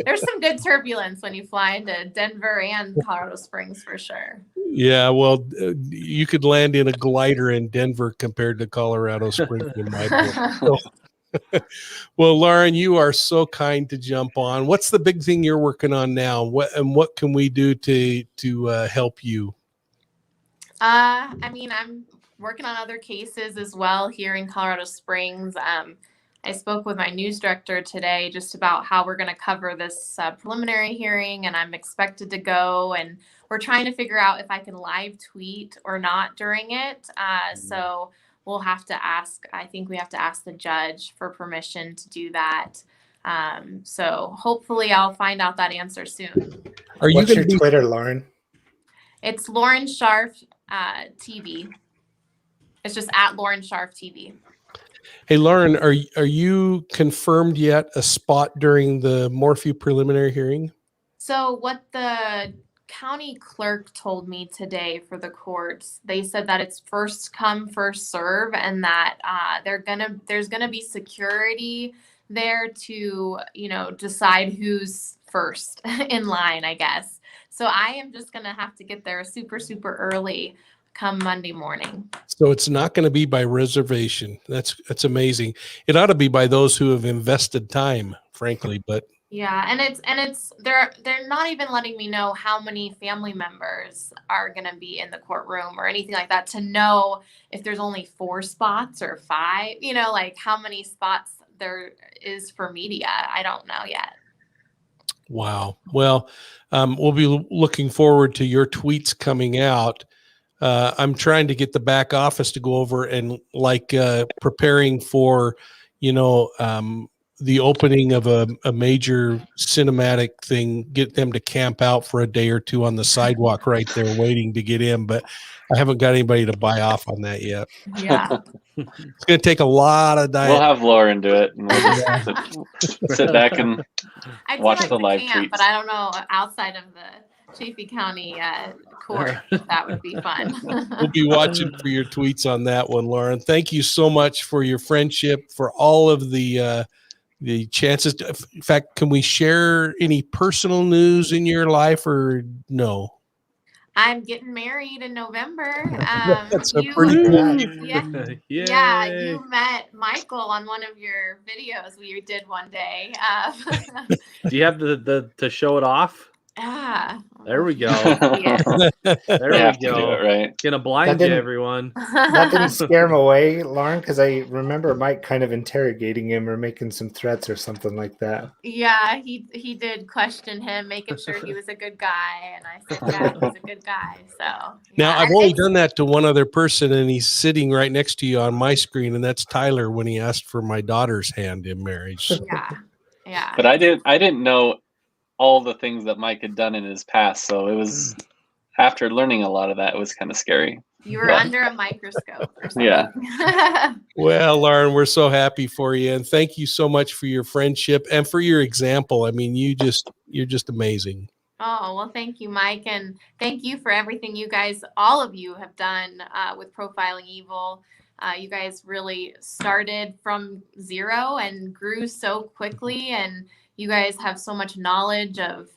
There's some good turbulence when you fly into Denver and Colorado Springs for sure.
Yeah, well, you could land in a glider in Denver compared to Colorado Springs in my book. So, well, Lauren, you are so kind to jump on. What's the big thing you're working on now? What can we do to help you?
I'm working on other cases as well here in Colorado Springs. I spoke with my news director today just about how we're going to cover this preliminary hearing, and I'm expected to go, and we're trying to figure out if I can live tweet or not during it. So we'll have to ask. I think we have to ask the judge for permission to do that. So hopefully I'll find out that answer soon.
What's your Twitter, Lauren?
It's Lauren Scharf TV. It's just at Lauren Scharf TV.
Hey, Lauren, are you confirmed yet a spot during the Morphew preliminary hearing?
So what the county clerk told me today for the courts, they said that it's first come, first serve, and that there's gonna be security there to, decide who's first in line, I guess. So I am just gonna have to get there super, super early come Monday morning.
So it's not going to be by reservation. That's amazing. It ought to be by those who have invested time, frankly, but
yeah, and it's they're not even letting me know how many family members are going to be in the courtroom or anything like that to know if there's only 4 spots or 5, like how many spots there is for media. I don't know yet.
Wow. Well, we'll be looking forward to your tweets coming out. I'm trying to get the back office to go over and preparing for, the opening of a major cinematic thing, get them to camp out for a day or 2 on the sidewalk right there waiting to get in. But I haven't got anybody to buy off on that yet.
Yeah.
It's going to take a lot of diet.
We'll have Lauren do it. And we'll just sit back and watch the live tweets.
But I don't know, outside of the Chaffee County court, that would be fun.
We'll be watching for your tweets on that one, Lauren. Thank you so much for your friendship, for all of the chances. In fact, can we share any personal news in your life or no?
I'm getting married in November.
That's a pretty cool.
Yeah, you met Michael on one of your videos we did one day.
Do you have to show it off?
Yeah.
There we go.
Yes.
There we go.
Right.
Gonna blind you, everyone.
That didn't scare him away, Lauren, because I remember Mike kind of interrogating him or making some threats or something like that.
Yeah, he did question him, making sure he was a good guy, and I said, yeah, he's a good guy. So
Now, I've only done that to one other person, and he's sitting right next to you on my screen, and that's Tyler when he asked for my daughter's hand in marriage.
Yeah.
But I didn't know all the things that Mike had done in his past, so it was, after learning a lot of that, it was kind of scary.
You were under a microscope or something.
Yeah.
Well, Lauren, we're so happy for you, and thank you so much for your friendship and for your example. I mean, you're just amazing.
Oh, well, thank you, Mike. And thank you for everything you guys, all of you have done with Profiling Evil. You guys really started from zero and grew so quickly. And you guys have so much knowledge of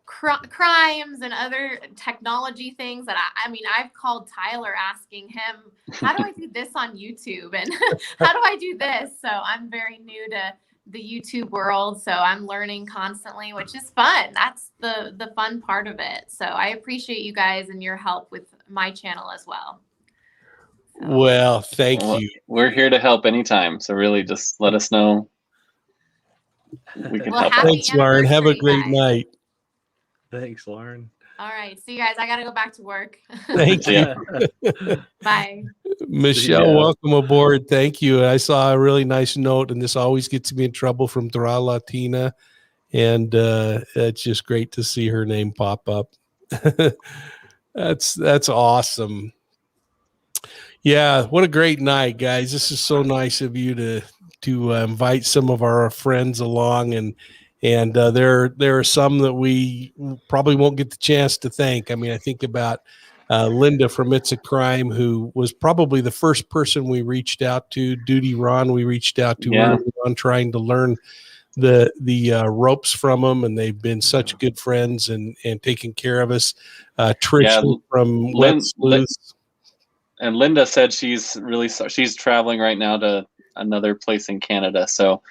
crimes and other technology things that I mean, I've called Tyler asking him, how do I do this on YouTube? And how do I do this? So I'm very new to the YouTube world. So I'm learning constantly, which is fun. That's the fun part of it. So I appreciate you guys and your help with my channel as well.
Well, thank you.
We're here to help anytime. So really just let us know. We can help.
Thanks, Lauren. Have a great night.
Thanks, Lauren.
All right. See you guys. I got to go back to work.
Thank you.
Bye.
Michelle, welcome aboard. Thank you. I saw a really nice note, and this always gets me in trouble from Latina. And it's just great to see her name pop up. That's awesome. Yeah, what a great night, guys. This is so nice of you to invite some of our friends along, and there are some that we probably won't get the chance to thank. I mean, I think about Linda from It's a Crime, who was probably the first person we reached out to. Duty Ron, we reached out to early on, trying to learn the ropes from them, and they've been such good friends and taking care of us. Trish from Let's Sleuth.
And Linda said she's traveling right now to another place in Canada, so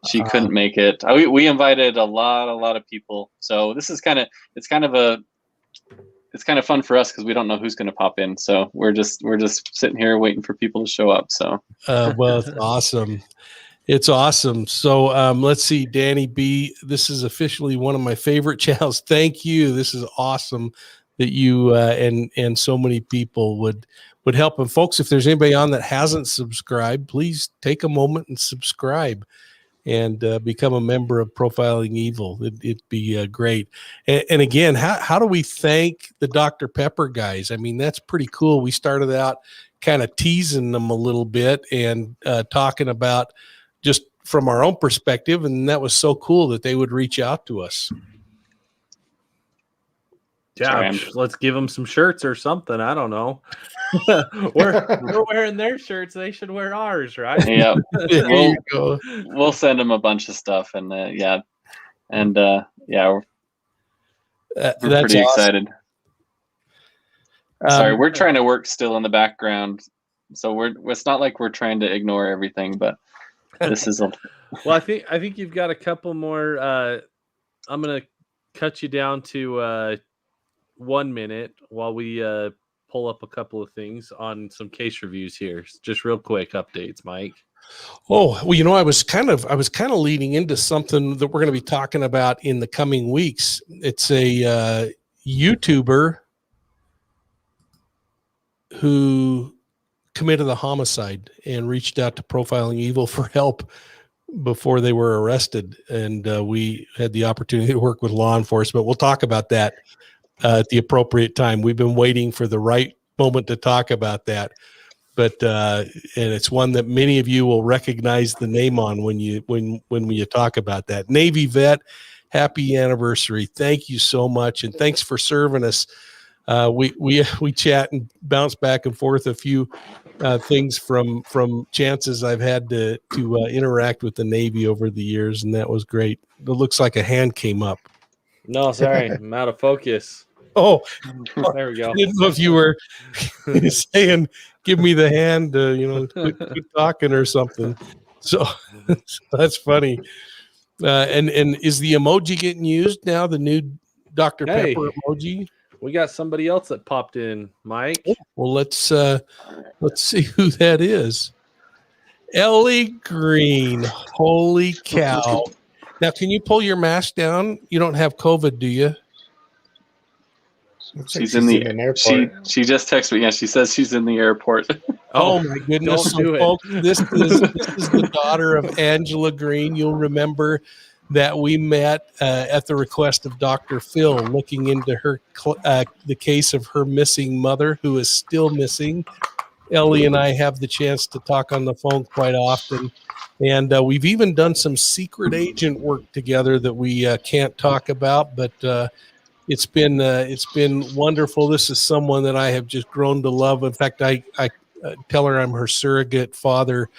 she couldn't make it. We invited a lot of people, so this is kind of fun for us because we don't know who's going to pop in. So we're just sitting here waiting for people to show up. So
well, it's awesome. It's awesome. So let's see, Danny B. This is officially one of my favorite channels. Thank you. This is awesome you and so many people would help. And folks, if there's anybody on that hasn't subscribed, please take a moment and subscribe and become a member of Profiling Evil. It'd be great. And again, how do we thank the Dr. Pepper guys? I mean, that's pretty cool. We started out kind of teasing them a little bit and talking about just from our own perspective. And that was so cool that they would reach out to us.
Yeah, let's give them some shirts or something. I don't know. we're wearing their shirts. They should wear ours, right?
Yeah, we'll send them a bunch of stuff, and we're pretty excited. Sorry, we're trying to work still in the background, so it's not like we're trying to ignore everything, but this is
well. I think you've got a couple more. I'm gonna cut you down to 1 minute while we pull up a couple of things on some case reviews here. Just real quick updates, Mike.
Oh, well, I was kind of leading into something that we're going to be talking about in the coming weeks. It's a YouTuber who committed a homicide and reached out to Profiling Evil for help before they were arrested. And we had the opportunity to work with law enforcement. We'll talk about that at the appropriate time. We've been waiting for the right moment to talk about that. But and it's one that many of you will recognize the name on when you talk about that. Navy vet, happy anniversary. Thank you so much. And thanks for serving us. We chat and bounce back and forth a few things from chances I've had to interact with the Navy over the years, and that was great. It looks like a hand came up.
No, sorry, I'm out of focus.
Oh,
there we go.
I didn't know if you were saying, "Give me the hand," quit talking or something. So that's funny. And is the emoji getting used now? The new Dr. Pepper emoji.
We got somebody else that popped in, Mike.
Well, let's see who that is. Ellie Green. Holy cow! Now, can you pull your mask down? You don't have COVID, do you?
She's in the airport. She just texted me. Yeah, she says she's in the airport.
Oh my goodness! So, folks, this is the daughter of Angela Green. You'll remember that we met at the request of Dr. Phil, looking into her the case of her missing mother, who is still missing. Ellie and I have the chance to talk on the phone quite often, and we've even done some secret agent work together that we can't talk about, but it's been wonderful. This is someone that I have just grown to love. In fact, I tell her I'm her surrogate father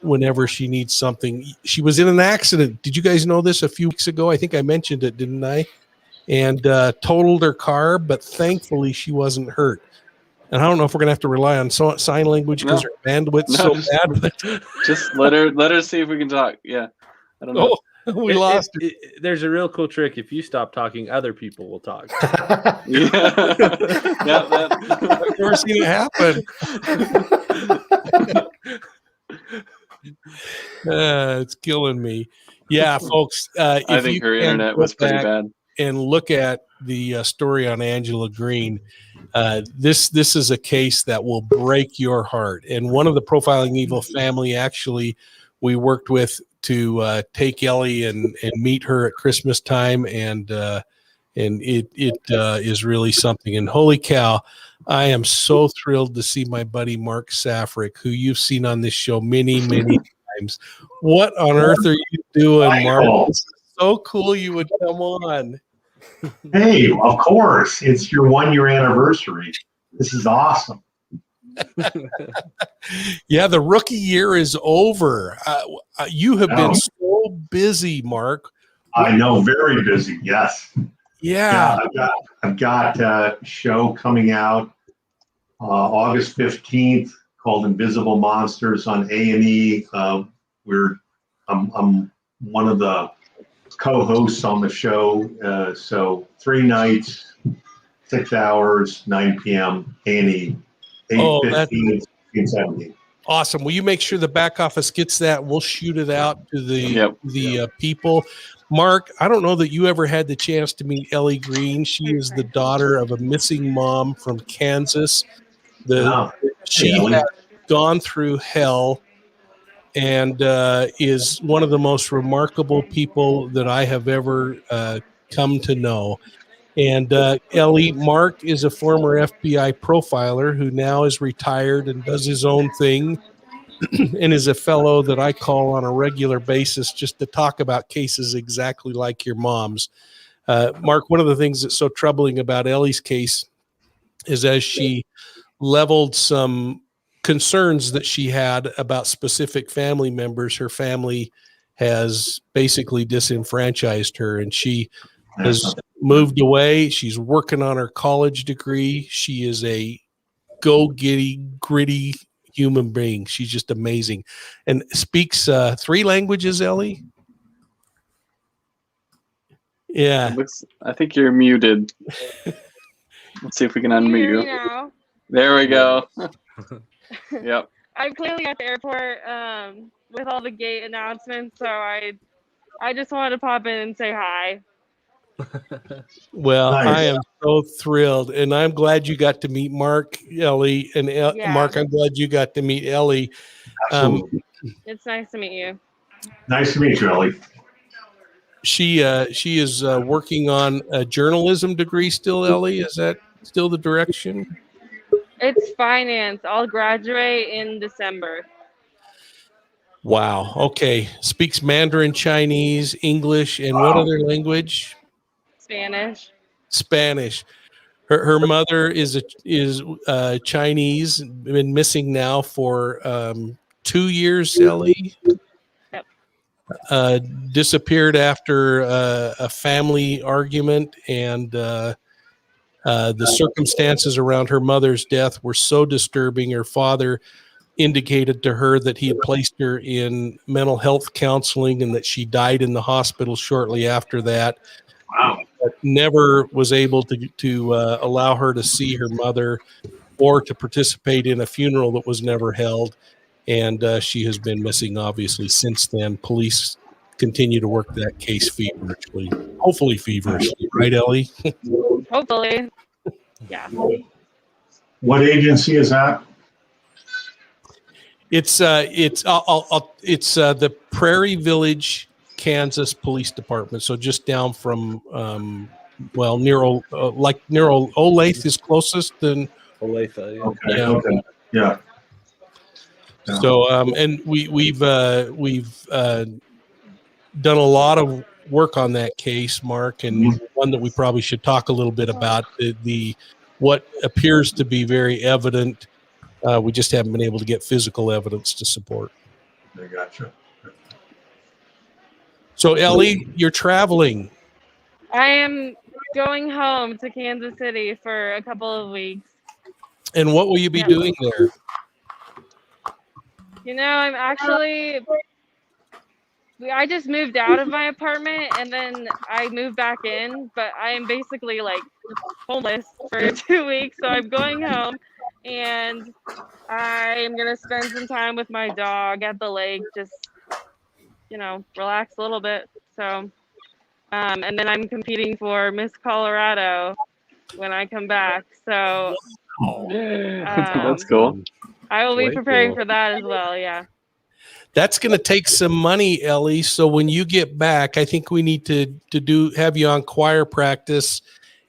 whenever she needs something. She was in an accident. Did you guys know this a few weeks ago? I think I mentioned it, didn't I? And totaled her car, but thankfully she wasn't hurt. And I don't know if we're going to have to rely on sign language because her bandwidth's so bad. But
just let her see if we can talk. Yeah, I don't know.
Oh, we lost her.
There's a real cool trick. If you stop talking, other people will talk.
I've never seen it happen. It's killing me. Yeah, folks.
I think her internet was pretty bad.
And look at the story on Angela Green. This is a case that will break your heart. And one of the Profiling Evil family, actually, we worked with to take Ellie and meet her at Christmas time, and it is really something. And holy cow, I am so thrilled to see my buddy Mark Safric, who you've seen on this show many times. What on earth are you doing, Mark? It's so cool you would come on.
Hey, of course. It's your 1-year anniversary. This is awesome.
Yeah, the rookie year is over. You have been so busy, Mark.
I know, very busy. Yes.
Yeah.
I've got a show coming out August 15th called Invisible Monsters on A&E. I'm one of the co-hosts on the show. So 3 nights, 6 hours, 9 p.m. A&E. 8:15, 17.
Awesome. Will you make sure the back office gets that? We'll shoot it out to the people. Mark, I don't know that you ever had the chance to meet Ellie Green. She is the daughter of a missing mom from Kansas. She has gone through hell and is one of the most remarkable people that I have ever come to know. And Ellie, Mark is a former FBI profiler who now is retired and does his own thing and is a fellow that I call on a regular basis just to talk about cases exactly like your mom's. Mark, one of the things that's so troubling about Ellie's case is as she leveled some concerns that she had about specific family members, her family has basically disenfranchised her, and she has moved away. She's working on her college degree. She is a gritty human being. She's just amazing and speaks 3 languages, Ellie. Yeah.
I think you're muted. Let's see if we can unmute you.
Now?
There we go. Yep.
I'm clearly at the airport with all the gate announcements, so I just wanted to pop in and say hi.
Well,
Nice.
I am so thrilled, and I'm glad you got to meet Mark, Ellie, and Mark, I'm glad you got to meet Ellie.
It's nice to meet you.
Nice to meet you, Ellie.
She is working on a journalism degree still, Ellie. Is that still the direction?
It's finance. I'll graduate in December.
Wow. Okay. Speaks Mandarin, Chinese, English, and what other language?
Spanish.
Spanish. Her mother is Chinese, been missing now for 2 years, Ellie.
Yep.
Disappeared after a family argument, and the circumstances around her mother's death were so disturbing. Her father indicated to her that he had placed her in mental health counseling and that she died in the hospital shortly after that.
Wow.
But never was able to allow her to see her mother or to participate in a funeral that was never held. And she has been missing, obviously, since then. Police continue to work that case feverishly, hopefully feverishly, right, Ellie?
Hopefully. Yeah.
What agency is that?
It's the Prairie Village, Kansas Police Department. So just down from near Olathe is closest than
Olathe.
Okay. Yeah.
So and we've done a lot of work on that case, Mark, and one that we probably should talk a little bit about the what appears to be very evident. We just haven't been able to get physical evidence to support.
I gotcha.
So Ellie, you're traveling.
I am going home to Kansas City for a couple of weeks.
And what will you be doing there?
I'm actually, I just moved out of my apartment and then I moved back in, but I am basically like homeless for 2 weeks. So I'm going home and I'm going to spend some time with my dog at the lake, just, relax a little bit. So, and then I'm competing for Miss Colorado when I come back. So
That's cool.
I will be preparing for that as well. Yeah.
That's going to take some money, Ellie. So when you get back, I think we need to have you on choir practice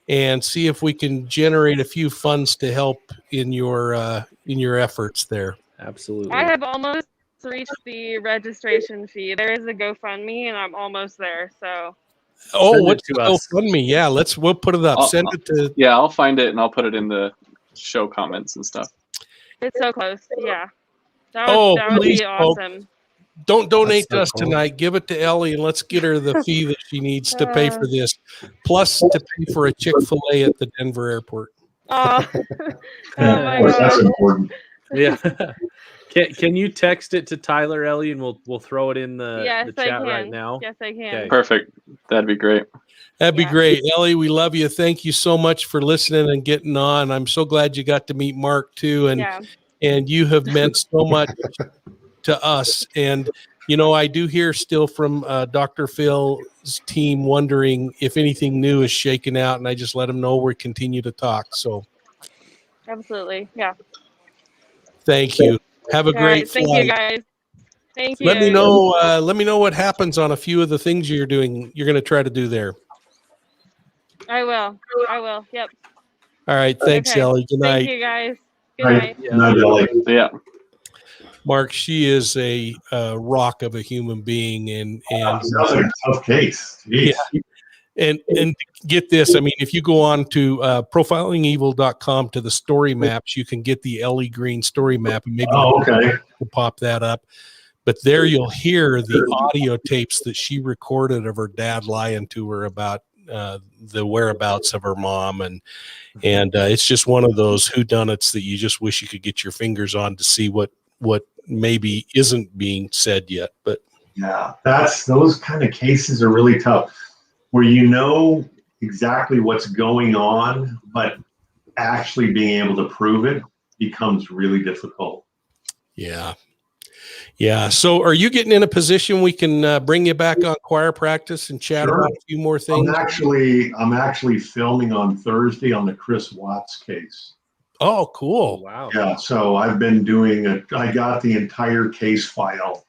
and see if we can generate a few funds to help in your efforts there.
Absolutely.
I have almost reached the registration fee. There is a GoFundMe, and I'm almost there. So.
Oh, what's the GoFundMe? Yeah, we'll put it up. Send it to.
Yeah, I'll find it and I'll put it in the show comments and stuff.
It's so close. Yeah. That would
please,
be awesome.
Don't donate to us tonight. Give it to Ellie and let's get her the fee that she needs to pay for this, plus to pay for a Chick-fil-A at the Denver airport.
Oh,
my God. That's important.
Yeah. Can you text it to Tyler, Ellie, and we'll throw it in the chat right now?
Yes, I can.
Okay.
Perfect. That'd be great.
That'd be great. Ellie, we love you. Thank you so much for listening and getting on. I'm so glad you got to meet Mark too. And you have meant so much to us. And I do hear still from Dr. Phil's team wondering if anything new is shaken out, and I just let them know we continue to talk. So
Absolutely. Yeah.
thank you. Have a
All
great
right.
flight.
Thank you, guys. Thank you.
Let me know. Let me know what happens on a few of the things you're doing. You're going to try to do there.
I will. Yep.
All right. Thanks,
Okay.
Ellie. Good night.
Thank you, guys. Good night.
Night, Ellie.
Yeah.
Mark, she is a rock of a human being, and
That was a tough case. Jeez.
yeah. And get this, I mean, if you go on to profilingevil.com to the story maps, you can get the Ellie Green story map, and maybe we'll pop that up. But there you'll hear the audio tapes that she recorded of her dad lying to her about the whereabouts of her mom, and it's just one of those whodunits that you just wish you could get your fingers on to see what maybe isn't being said yet. But
yeah, those kind of cases are really tough, where you know exactly what's going on, but actually being able to prove it becomes really difficult.
Yeah. So are you getting in a position we can bring you back on choir practice and chat about a few more things?
I'm actually filming on Thursday on the Chris Watts case.
Oh, cool.
Wow.
Yeah. So I've been doing I got the entire case file,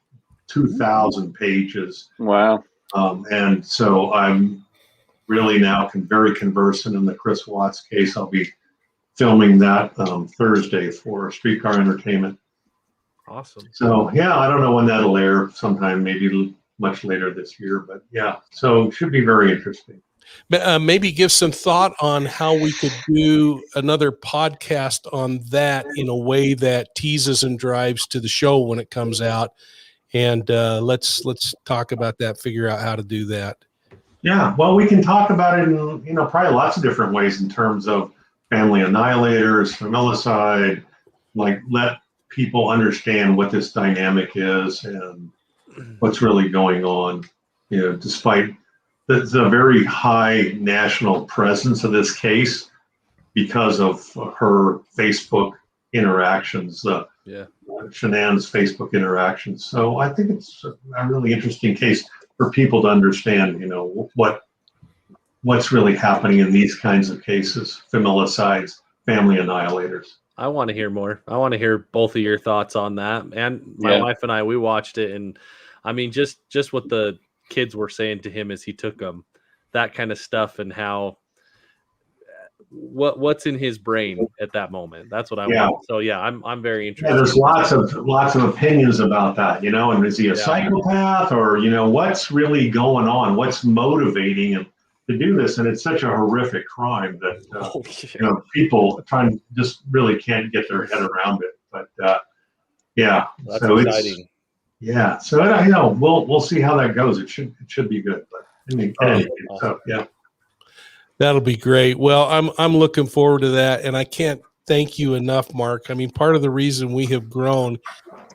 2,000 pages.
Wow.
And so I'm really now very conversant in the Chris Watts case. I'll be filming that Thursday for Streetcar Entertainment.
Awesome.
So yeah, I don't know when that'll air. Sometime maybe much later this year, but yeah. So it should be very interesting.
Maybe give some thought on how we could do another podcast on that in a way that teases and drives to the show when it comes out. And let's talk about that, figure out how to do that.
Yeah, well, we can talk about it in probably lots of different ways in terms of family annihilators, familicide, like let people understand what this dynamic is and what's really going on. Despite the very high national presence of this case because of her Facebook interactions, Shenan's Facebook interactions. So I think it's a really interesting case for people to understand, what's really happening in these kinds of cases, familicides, family annihilators.
I want to hear more. I want to hear both of your thoughts on that. And my wife and I, we watched it, and I mean, just what the kids were saying to him as he took them, that kind of stuff, and how what's in his brain at that moment. That's what I want. So yeah, I'm very interested.
Yeah, there's lots of opinions about that, and is he a psychopath, or what's really going on? What's motivating him to do this? And it's such a horrific crime that people just really can't get their head around it. But
that's
so
exciting.
So we'll see how that goes. It should be good. But so yeah.
That'll be great. Well, I'm looking forward to that, and I can't thank you enough, Mark. I mean, part of the reason we have grown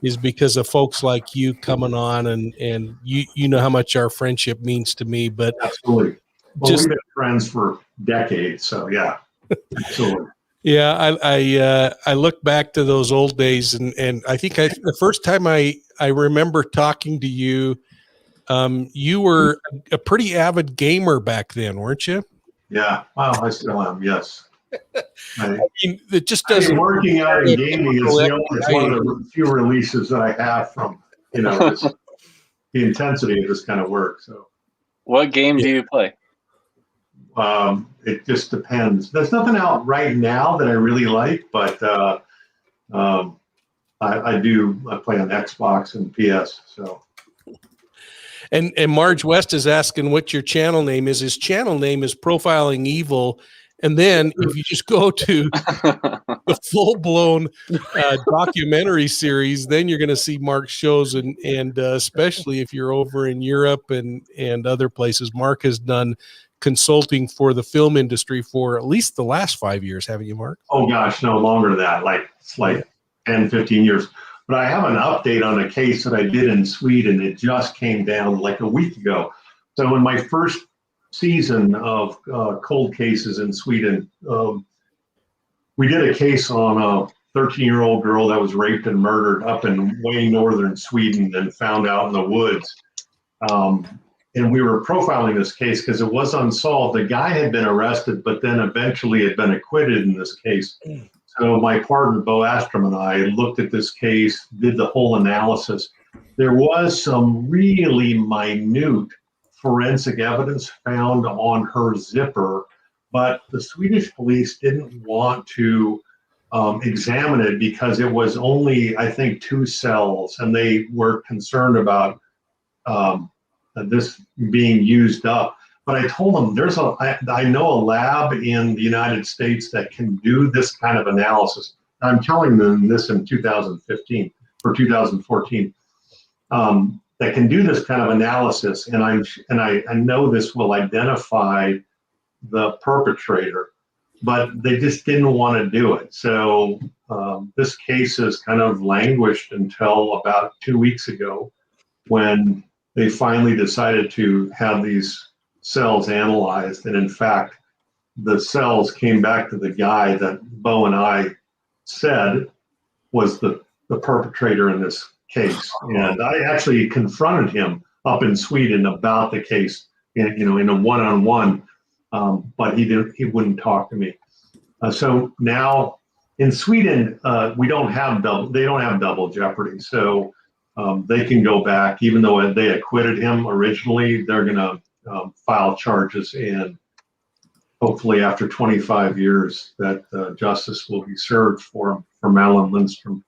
is because of folks like you coming on, and you know how much our friendship means to me. But
absolutely, we've been friends for decades, so yeah, absolutely.
Yeah, I look back to those old days, and I think the first time I remember talking to you, you were a pretty avid gamer back then, weren't you?
Yeah, well, I still am. Yes.
I mean, it just doesn't.
Working out in gaming is one of the few releases that I have from the intensity of this kind of work. So,
what game do you play?
It just depends. There's nothing out right now that I really like, but I play on Xbox and PS. So.
And Marge West is asking what your channel name is. His channel name is Profiling Evil. And then if you just go to the full-blown documentary series, then you're going to see Mark's shows. And especially if you're over in Europe and other places, Mark has done consulting for the film industry for at least the last 5 years, haven't you, Mark?
Oh, gosh, no longer than that. It's like 10, 15 years. But I have an update on a case that I did in Sweden. It just came down like a week ago. So in my first season of cold cases in Sweden, we did a case on 13-year-old girl that was raped and murdered up in way northern Sweden and found out in the woods. And we were profiling this case because it was unsolved. The guy had been arrested, but then eventually had been acquitted in this case. So my partner, Bo Astrom, and I looked at this case, did the whole analysis. There was some really minute forensic evidence found on her zipper, but the Swedish police didn't want to examine it because it was only, I think, 2 cells, and they were concerned about this being used up. But I told them I know a lab in the United States that can do this kind of analysis. I'm telling them this in 2015 or 2014. That can do this kind of analysis, and I know this will identify the perpetrator, but they just didn't want to do it. So this case has kind of languished until about 2 weeks ago, when they finally decided to have these cells analyzed. And in fact, the cells came back to the guy that Bo and I said was the perpetrator in this case. And I actually confronted him up in Sweden about the case, in a one-on-one, but he wouldn't talk to me. So now in Sweden, they don't have double jeopardy. So they can go back, even though they acquitted him originally. They're going to file charges, and hopefully after 25 years that justice will be served for Madeline Lindstrom.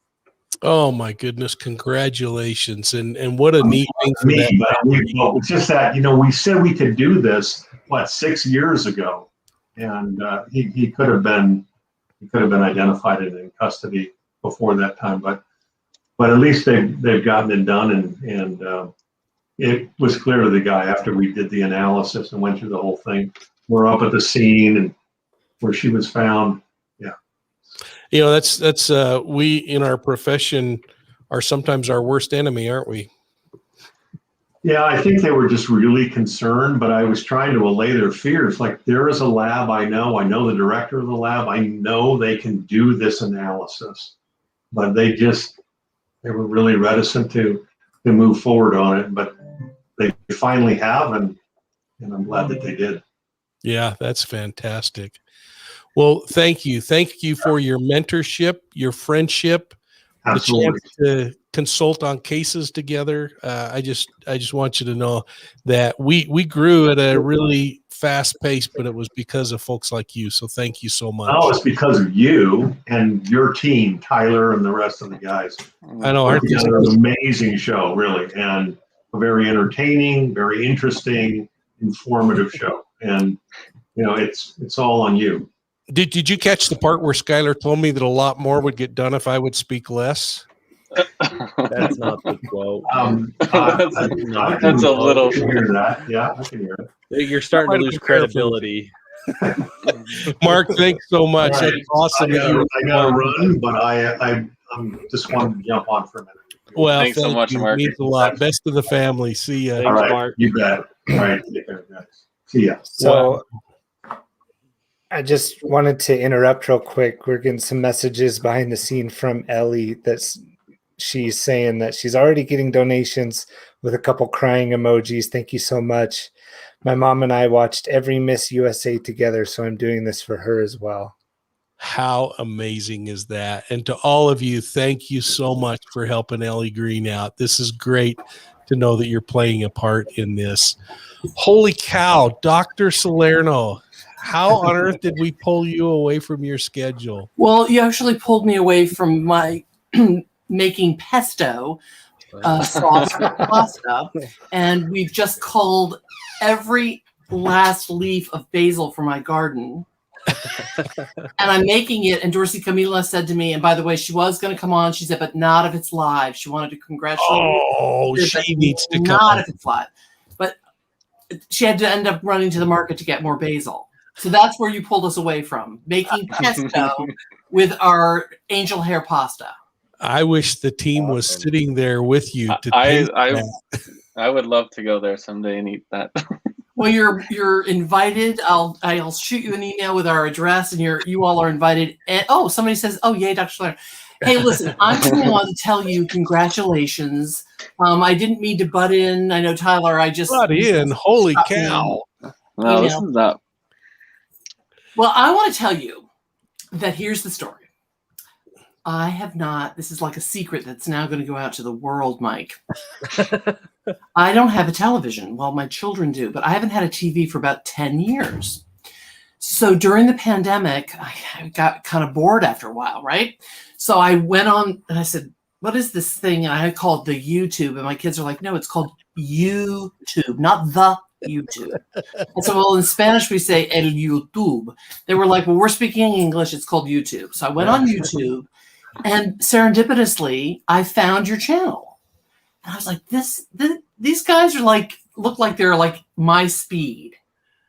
Oh my goodness! Congratulations, and what a neat thing for
Me,
that.
but it's just that we said we could do this 6 years ago, and he could have been identified and in custody before that time, but at least they've gotten it done, and it was clear to the guy after we did the analysis and went through the whole thing. We're up at the scene and where she was found. Yeah.
That's we in our profession are sometimes our worst enemy, aren't we?
Yeah, I think they were just really concerned, but I was trying to allay their fears. Like, there is a lab I know the director of the lab, I know they can do this analysis, but they were really reticent to move forward on it, but they finally have, and I'm glad that they did.
Yeah, that's fantastic. Well, thank you. Thank you for your mentorship, your friendship,
Absolutely.
the chance to consult on cases together. I just want you to know that we grew at a really fast pace, but it was because of folks like you. So thank you so much.
Oh, it's because of you and your team, Tyler and the rest of the guys.
I know.
It's an amazing show, really, and a very entertaining, very interesting, informative show. And it's all on you.
Did you catch the part where Skylar told me that a lot more would get done if I would speak less?
That's not the quote.
That's a little.
I can hear that. Yeah, I can hear it.
You're starting to lose credibility.
Mark, thanks so much.
Right.
That's awesome.
I got to run, but I just wanted to jump on for a minute.
Well,
thanks so much, Mark.
It means a lot. Best of the family. See ya.
All right,
Mark.
you bet. All right, take care, guys. See ya.
So I just wanted to interrupt real quick. We're getting some messages behind the scene from Ellie she's saying that she's already getting donations with a couple crying emojis. Thank you so much. My mom and I watched every Miss USA together, so I'm doing this for her as well.
How amazing is that? And to all of you, thank you so much for helping Ellie Green out. This is great to know that you're playing a part in this. Holy cow, Dr. Selerno, how on earth did we pull you away from your schedule?
Well, you actually pulled me away from my making pesto sauce for pasta, and we've just culled every last leaf of basil from my garden. And I'm making it, and Dorsey Camila said to me, and by the way, she was going to come on, she said, but not if it's live. She wanted to congratulate me.
Oh, she needs to come.
Not if it's live. But she had to end up running to the market to get more basil. So that's where you pulled us away from, making pesto with our angel hair pasta.
I wish the team was sitting there with you.
I would love to go there someday and eat that.
Well, you're invited. I'll shoot you an email with our address, and you all are invited. And somebody says, "Oh, yay, Dr. Selerno." Hey, listen, I'm coming on to tell you congratulations. I didn't mean to butt in. I know Tyler. I just
butt in. Holy cow!
No, this is not.
Well, I want to tell you that here's the story. I have not. This is like a secret that's now going to go out to the world, Mike. I don't have a television. Well, my children do, but I haven't had a TV for about 10 years. So during the pandemic, I got kind of bored after a while, right? So I went on and I said, what is this thing? And I called the YouTube, and my kids are like, no, it's called YouTube, not the YouTube. And so, well, in Spanish, we say el YouTube. They were like, well, we're speaking English. It's called YouTube. So I went on YouTube, and serendipitously, I found your channel. And I was like, these guys are look like they're like my speed,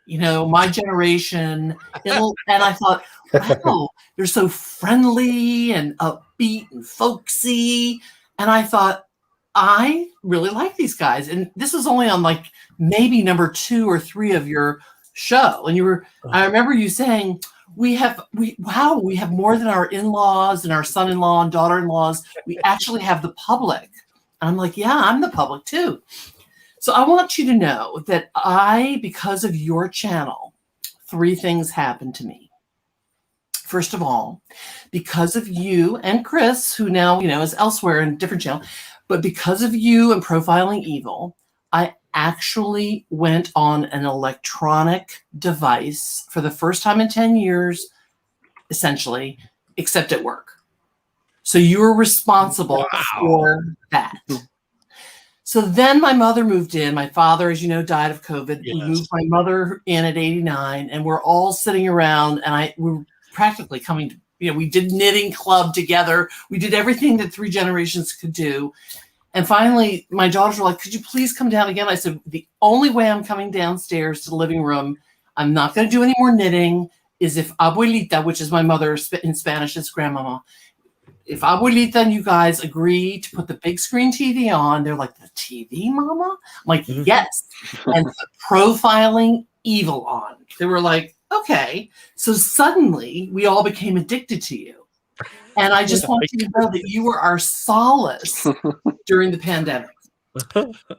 my generation. And I thought, wow, they're so friendly and upbeat and folksy. And I thought, I really like these guys. And this was only on like maybe number 2 or 3 of your show. And I remember you saying, we have more than our in-laws and our son-in-law and daughter-in-laws. We actually have the public. And I'm like, yeah, I'm the public too. So I want you to know that because of your channel, 3 things happened to me. First of all, because of you and Chris, who now, is elsewhere in a different channel, but because of you and Profiling Evil, I actually went on an electronic device for the first time in 10 years, essentially, except at work. So you're responsible for that. So then my mother moved in. My father, as you know, died of COVID. Yes. We moved my mother in at 89, and we're all sitting around, and we were practically coming to, we did knitting club together. We did everything that 3 generations could do. And finally, my daughters were like, could you please come down again? I said, the only way I'm coming downstairs to the living room, I'm not going to do any more knitting, is if Abuelita, which is my mother in Spanish, is grandmama, if Abuelita and you guys agree to put the big screen TV on, they're like, the TV, mama? I'm like, yes. And the Profiling Evil on. They were like, okay. So suddenly, we all became addicted to you. And I just want you to know that you were our solace during the pandemic.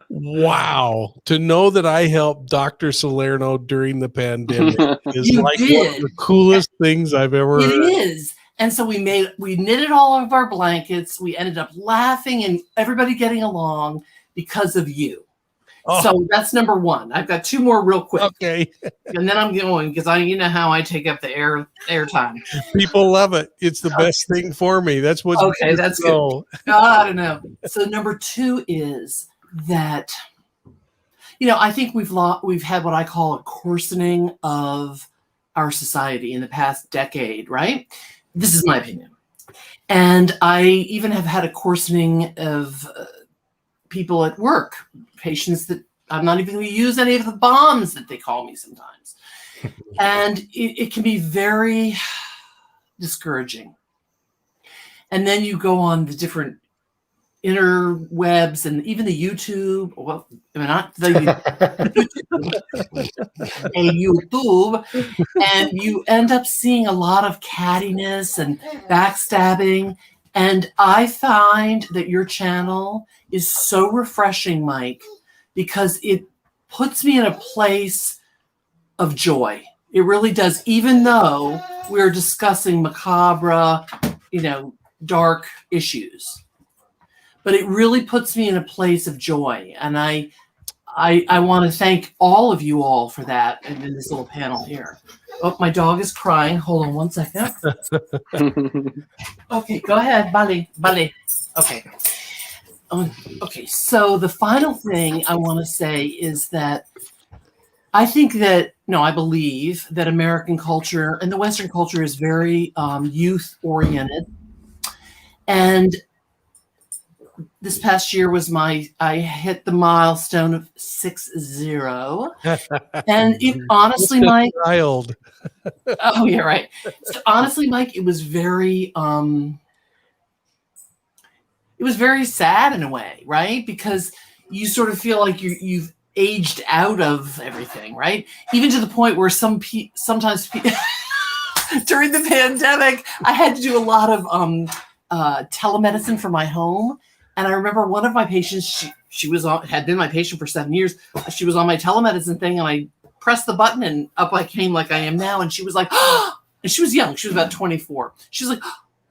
Wow. To know that I helped Dr. Salerno during the pandemic is one of the coolest things I've ever heard.
It is. And so we knitted all of our blankets. We ended up laughing and everybody getting along because of you. Oh. So that's number 1. I've got 2 more real quick.
Okay.
And then I'm going because you know how I take up the airtime.
People love it. It's the best thing for me. That's what's
okay. That's good. I don't know. So number 2 is that, I think we've had what I call a coarsening of our society in the past decade, right? This is my opinion. And I even have had a coarsening of people at work, patients that I'm not even going to use any of the bombs that they call me sometimes. And it can be very discouraging. And then you go on the different interwebs and even the YouTube, well, not the YouTube, and you end up seeing a lot of cattiness and backstabbing. And I find that your channel is so refreshing, Mike, because it puts me in a place of joy. It really does, even though we're discussing macabre, dark issues. But it really puts me in a place of joy. And I want to thank all of you all for that in this little panel here. Oh, my dog is crying. Hold on 1 second. Okay, go ahead. Bale. Okay. Okay, so the final thing I want to say is that I believe that American culture and the Western culture is very youth-oriented. And this past year was I hit the milestone of 60. And it honestly, Mike.
Child.
Oh, yeah, right. So honestly, Mike, it was very sad in a way, right? Because you sort of feel like you've aged out of everything, right? Even to the point where sometimes during the pandemic, I had to do a lot of telemedicine from my home. And I remember one of my patients, she had been my patient for 7 years. She was on my telemedicine thing, and I pressed the button, and up I came like I am now. And she was like, and she was young. She was about 24. She was like,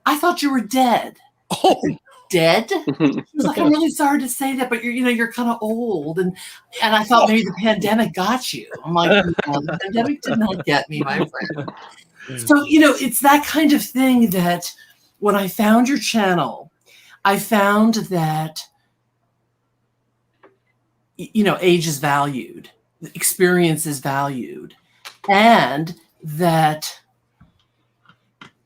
I thought you were dead.
Oh,
dead? She was like, I'm really sorry to say that, but you're kind of old. And I thought maybe the pandemic got you. I'm like, no, the pandemic did not get me, my friend. So, it's that kind of thing that when I found your channel, I found that, age is valued, experience is valued, and that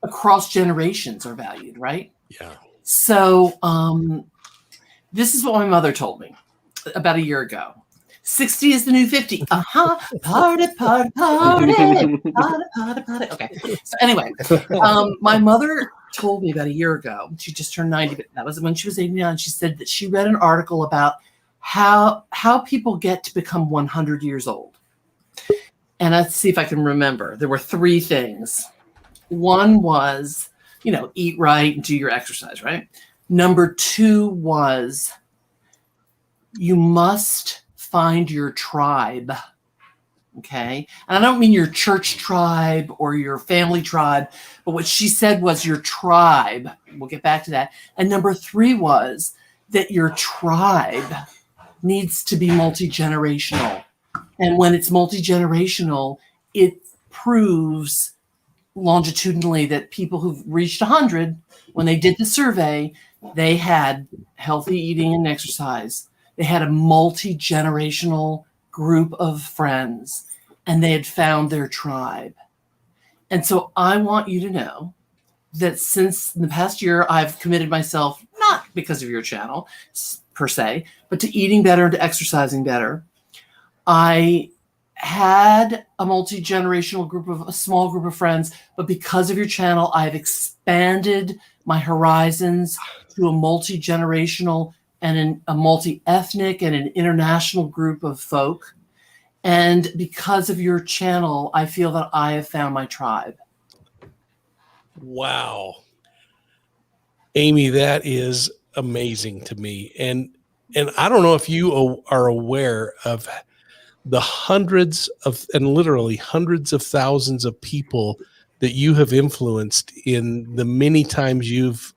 across generations are valued, right?
Yeah.
So this is what my mother told me about a year ago. 60 is the new 50. Party, party, party, party. Okay. So anyway, my mother told me about a year ago, she just turned 90, but that was when she was 89. She said that she read an article about how people get to become 100 years old. And let's see if I can remember. There were 3 things. One was, eat right and do your exercise, right? Number 2 was you must find your tribe. Okay. And I don't mean your church tribe or your family tribe, but what she said was your tribe. We'll get back to that. And number 3 was that your tribe needs to be multi-generational. And when it's multi-generational, it proves longitudinally that people who've reached 100, when they did the survey, they had healthy eating and exercise. They had a multi-generational group of friends, and they had found their tribe. And so I want you to know that since the past year, I've committed myself, not because of your channel per se, but to eating better and to exercising better. I had a multi-generational a small group of friends, but because of your channel, I've expanded my horizons to a multi-generational and a multi-ethnic and an international group of folk. And because of your channel, I feel that I have found my tribe.
Wow. Amy, that is amazing to me. And I don't know if you are aware of the hundreds of, and literally hundreds of thousands of people that you have influenced in the many times you've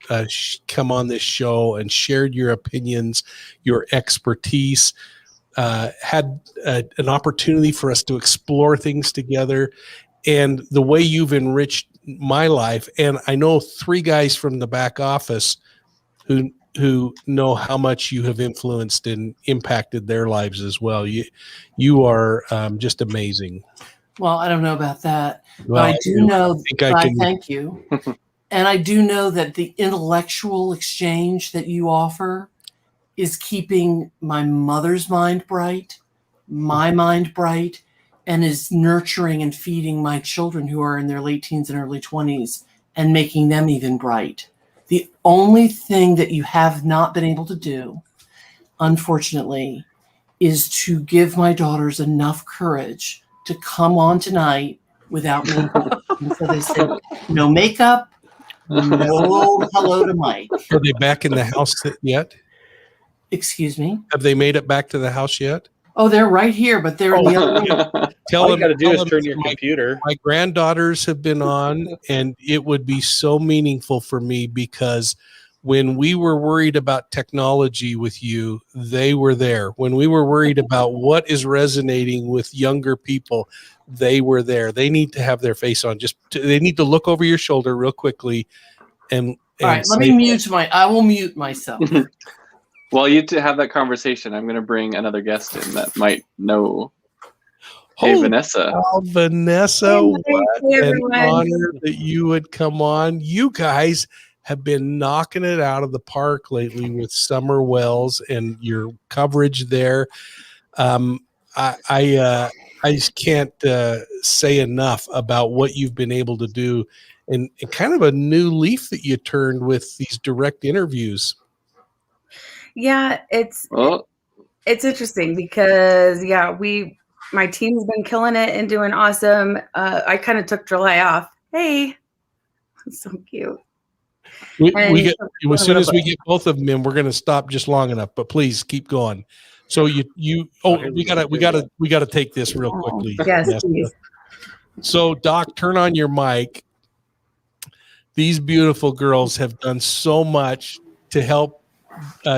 come on this show and shared your opinions, your expertise, had an opportunity for us to explore things together, and the way you've enriched my life. And I know 3 guys from the back office who know how much you have influenced and impacted their lives as well. You are just amazing.
Well, I don't know about that,
Well,
but I do know.
I
thank you, and I do know that the intellectual exchange that you offer is keeping my mother's mind bright, my mind bright, and is nurturing and feeding my children who are in their late teens and early 20s and making them even bright. The only thing that you have not been able to do, unfortunately, is to give my daughters enough courage to come on tonight without makeup. And so they said, no makeup, no hello to Mike.
Are they back in the house yet?
Excuse me?
Have they made it back to the house yet?
Oh, they're right here, but they're in the other room.
All you got to do is turn your computer.
My granddaughters have been on, and it would be so meaningful for me because when we were worried about technology with you, they were there. When we were worried about what is resonating with younger people, they were there. They need to have their face on. They need to look over your shoulder real quickly. And
all right, let me mute I will mute myself.
While you two have that conversation, I'm going to bring another guest in that might know. Hey, Vanessa.
Oh, Vanessa, what an honor that you would come on. You guys have been knocking it out of the park lately with Summer Wells and your coverage there. I just can't say enough about what you've been able to do, and kind of a new leaf that you turned with these direct interviews.
Yeah, it's it's interesting because my team's been killing it and doing awesome. I kind of took July off. Hey, that's so cute.
We get, as soon as we get both of them in, we're going to stop just long enough. But please keep going. So we gotta take this real quickly.
Yes, please.
So Doc, turn on your mic. These beautiful girls have done so much to help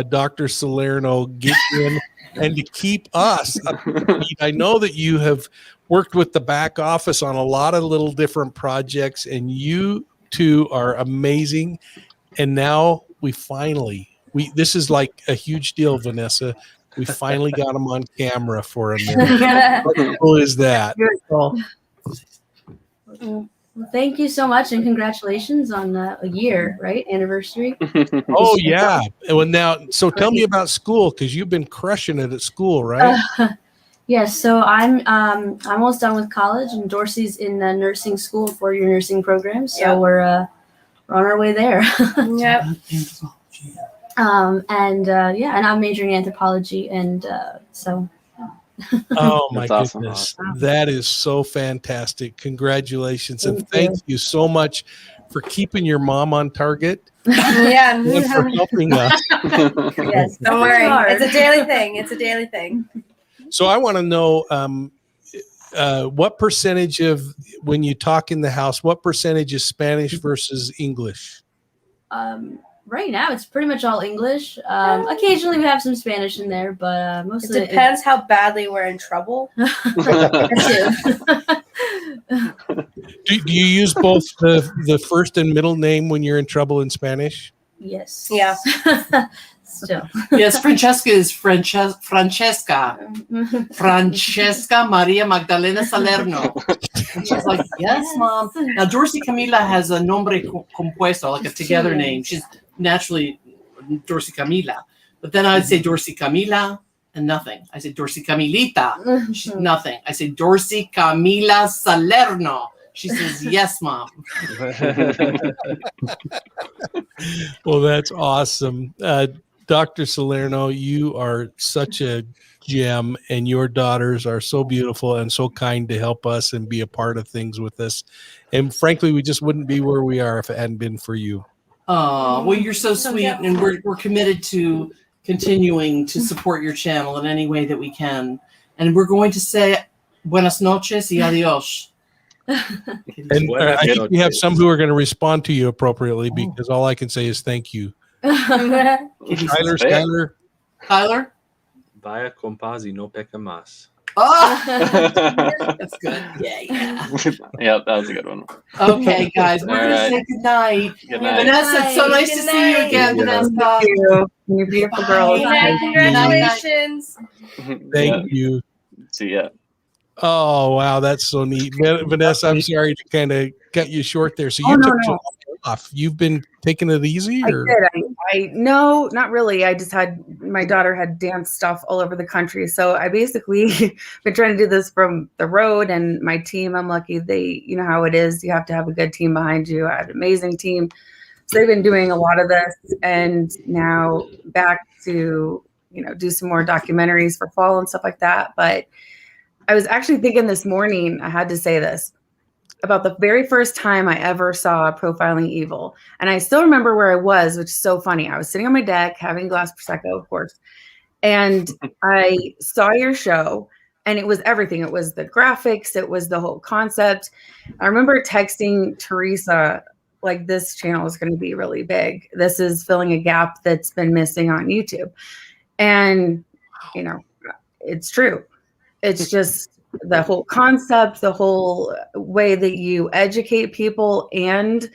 Dr. Salerno get in and to keep us up to speed. I know that you have worked with the back office on a lot of little different projects, and you two are amazing. And now this is like a huge deal, Vanessa. We finally got them on camera for a minute. How cool is that?
Beautiful.
Well, thank you so much, and congratulations on a year, right? Anniversary.
Oh yeah. Well, now, so tell me about school, because you've been crushing it at school, right?
Yes. So I'm almost done with college, and Dorsey's in nursing school, 4-year nursing program. So we're on our way there.
Yep.
And I'm majoring in anthropology, and so.
Oh my
That's
goodness.
awesome.
That is so fantastic. Congratulations. And
Thank
thank you so much for keeping your mom on target
Yeah.
and for helping us.
Yes.
Don't worry. It's a daily thing. It's a daily thing.
So I want to know what percentage of, when you talk in the house, what percentage is Spanish versus English?
Right now, it's pretty much all English. Occasionally, we have some Spanish in there, but mostly
It depends how badly we're in trouble.
Do you use both the first and middle name when you're in trouble in Spanish?
Yes.
Yeah.
Still.
Yes, Francesca is Francesca Maria Magdalena Salerno. And she's like, yes, Mom. Now, Dorsey Camila has a nombre compuesto, like a together name. She's naturally Dorsey Camila. But then I'd say Dorsey Camila and nothing. I say Dorsey Camilita, nothing. I say Dorsey Camila Salerno. She says, yes, Mom.
Well, that's awesome. Dr. Salerno, you are such a gem, and your daughters are so beautiful and so kind to help us and be a part of things with us. And frankly, we just wouldn't be where we are if it hadn't been for you.
Oh, well, you're so sweet, and we're committed to continuing to support your channel in any way that we can. And we're going to say buenas noches y adios.
And I think we have some who are going to respond to you appropriately, because all I can say is thank you. Skylar.
Vaya compas y no peca más.
Oh, that's good. Yeah.
Yeah, that was a good one.
Okay, guys, we're going to say good night.
Good night.
Vanessa, it's so nice to see you again, Vanessa.
Thank you. You're beautiful girls.
Congratulations.
Thank you.
See ya.
Oh, wow. That's so neat. Vanessa, I'm sorry to kind of cut you short there. So you took July off. You've been taking it easy? Or?
I did. No, not really. I just my daughter had dance stuff all over the country. So I basically been trying to do this from the road, and my team, I'm lucky you know how it is. You have to have a good team behind you. I had an amazing team. So they've been doing a lot of this, and now back to, do some more documentaries for fall and stuff like that. But I was actually thinking this morning, I had to say this, about the very first time I ever saw Profiling Evil. And I still remember where I was, which is so funny. I was sitting on my deck having a glass of Prosecco, of course. And I saw your show, and it was everything. It was the graphics. It was the whole concept. I remember texting Teresa, like, this channel is going to be really big. This is filling a gap that's been missing on YouTube. And, it's true. It's just the whole concept, the whole way that you educate people and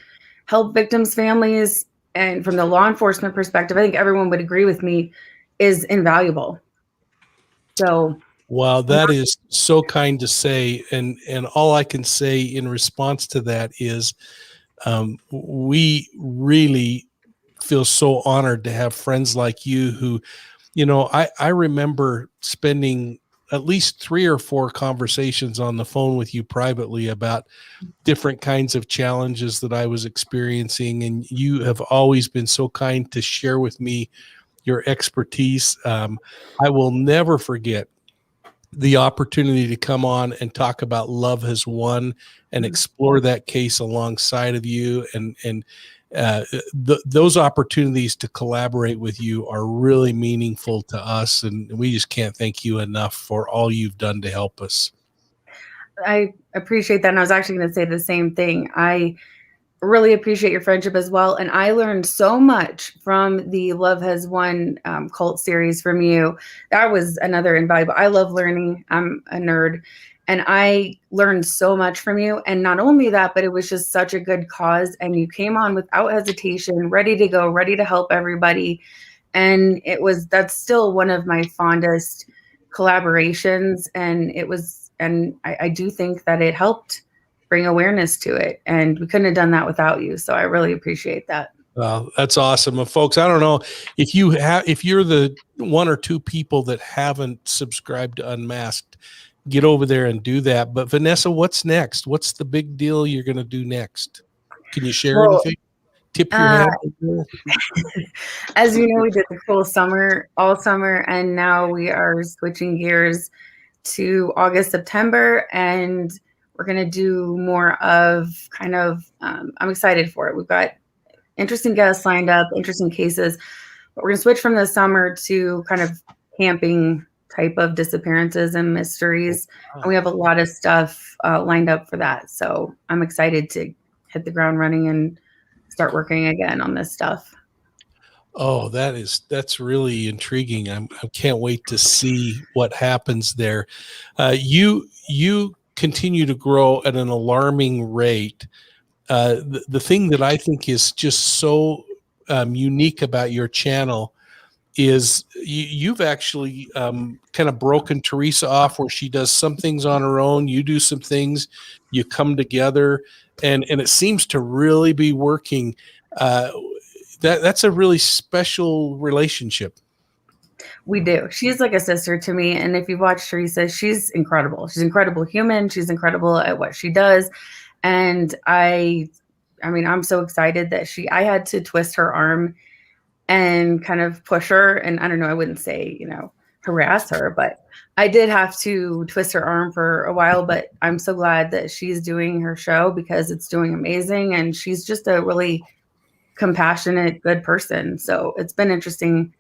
help victims' families. And from the law enforcement perspective, I think everyone would agree with me, is invaluable. So,
wow, that is so kind to say. And all I can say in response to that is we really feel so honored to have friends like you who, I remember spending at least 3 or 4 conversations on the phone with you privately about different kinds of challenges that I was experiencing. And you have always been so kind to share with me your expertise. I will never forget the opportunity to come on and talk about Love Has Won and explore that case alongside of you. And those opportunities to collaborate with you are really meaningful to us. And we just can't thank you enough for all you've done to help us.
I appreciate that. And I was actually going to say the same thing. I really appreciate your friendship as well. And I learned so much from the Love Has Won cult series from you. That was another invaluable. I love learning. I'm a nerd. And I learned so much from you. And not only that, but it was just such a good cause. And you came on without hesitation, ready to go, ready to help everybody. And that's still one of my fondest collaborations. And I do think that it helped bring awareness to it. And we couldn't have done that without you. So I really appreciate that.
Well, that's awesome. And folks, I don't know if you're the one or two people that haven't subscribed to Unmasked, get over there and do that. But Vanessa, what's next? What's the big deal you're going to do next? Can you share anything? Tip your hand.
As you know, we did the cool summer, all summer, and now we are switching gears to August, September, and we're going to do more of I'm excited for it. We've got interesting guests lined up, interesting cases, but we're going to switch from the summer to kind of camping type of disappearances and mysteries. And we have a lot of stuff lined up for that. So I'm excited to hit the ground running and start working again on this stuff.
Oh, that's really intriguing. I can't wait to see what happens there. You continue to grow at an alarming rate. The thing that I think is just so unique about your channel is you've actually kind of broken Teresa off, where she does some things on her own, you do some things, you come together, and it seems to really be working. That's a really special relationship.
We do. She's like a sister to me. And if you watch Teresa, she's incredible. She's an incredible human. She's incredible at what she does. And I mean, I'm so excited that I had to twist her arm and kind of push her. And I don't know, I wouldn't say, harass her, but I did have to twist her arm for a while. But I'm so glad that she's doing her show, because it's doing amazing. And she's just a really compassionate, good person. So it's been interesting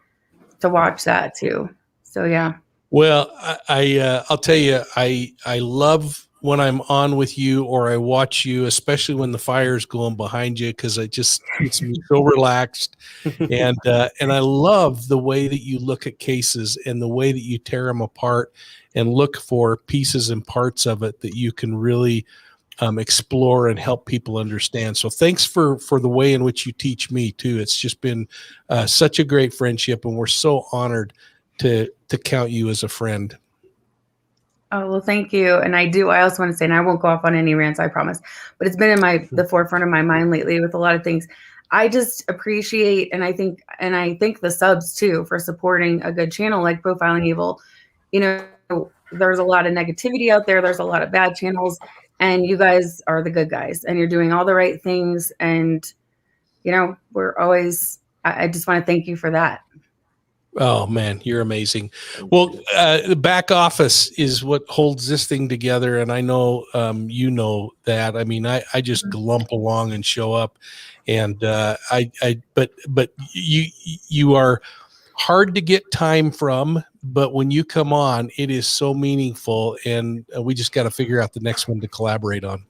to watch that too. So yeah.
Well, I'll tell you, I love when I'm on with you or I watch you, especially when the fire's going behind you, because it just gets me so relaxed. And I love the way that you look at cases and the way that you tear them apart and look for pieces and parts of it that you can really explore and help people understand. So thanks for the way in which you teach me too. It's just been such a great friendship, and we're so honored to count you as a friend.
Oh, well, thank you. And I also want to say, and I won't go off on any rants, I promise, but it's been in the forefront of my mind lately with a lot of things. I just appreciate, and I thank the subs too for supporting a good channel like Profiling Evil. There's a lot of negativity out there. There's a lot of bad channels, and you guys are the good guys, and you're doing all the right things. And, I just want to thank you for that.
Oh man, you're amazing. Well, the back office is what holds this thing together, and I know you know that. I mean, I just glump along and show up, and but you are hard to get time from, but when you come on, it is so meaningful, and we just got to figure out the next one to collaborate on.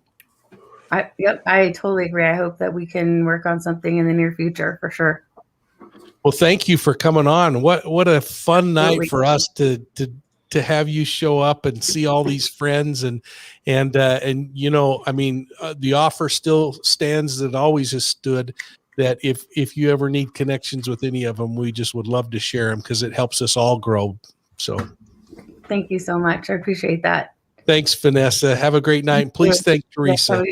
Yep, I totally agree. I hope that we can work on something in the near future for sure.
Well, thank you for coming on. What a fun night for us to have you show up and see all these friends and I mean, the offer still stands that always has stood, that if you ever need connections with any of them, we just would love to share them because it helps us all grow. So
thank you so much. I appreciate that.
Thanks, Vanessa. Have a great night. Please thank Teresa.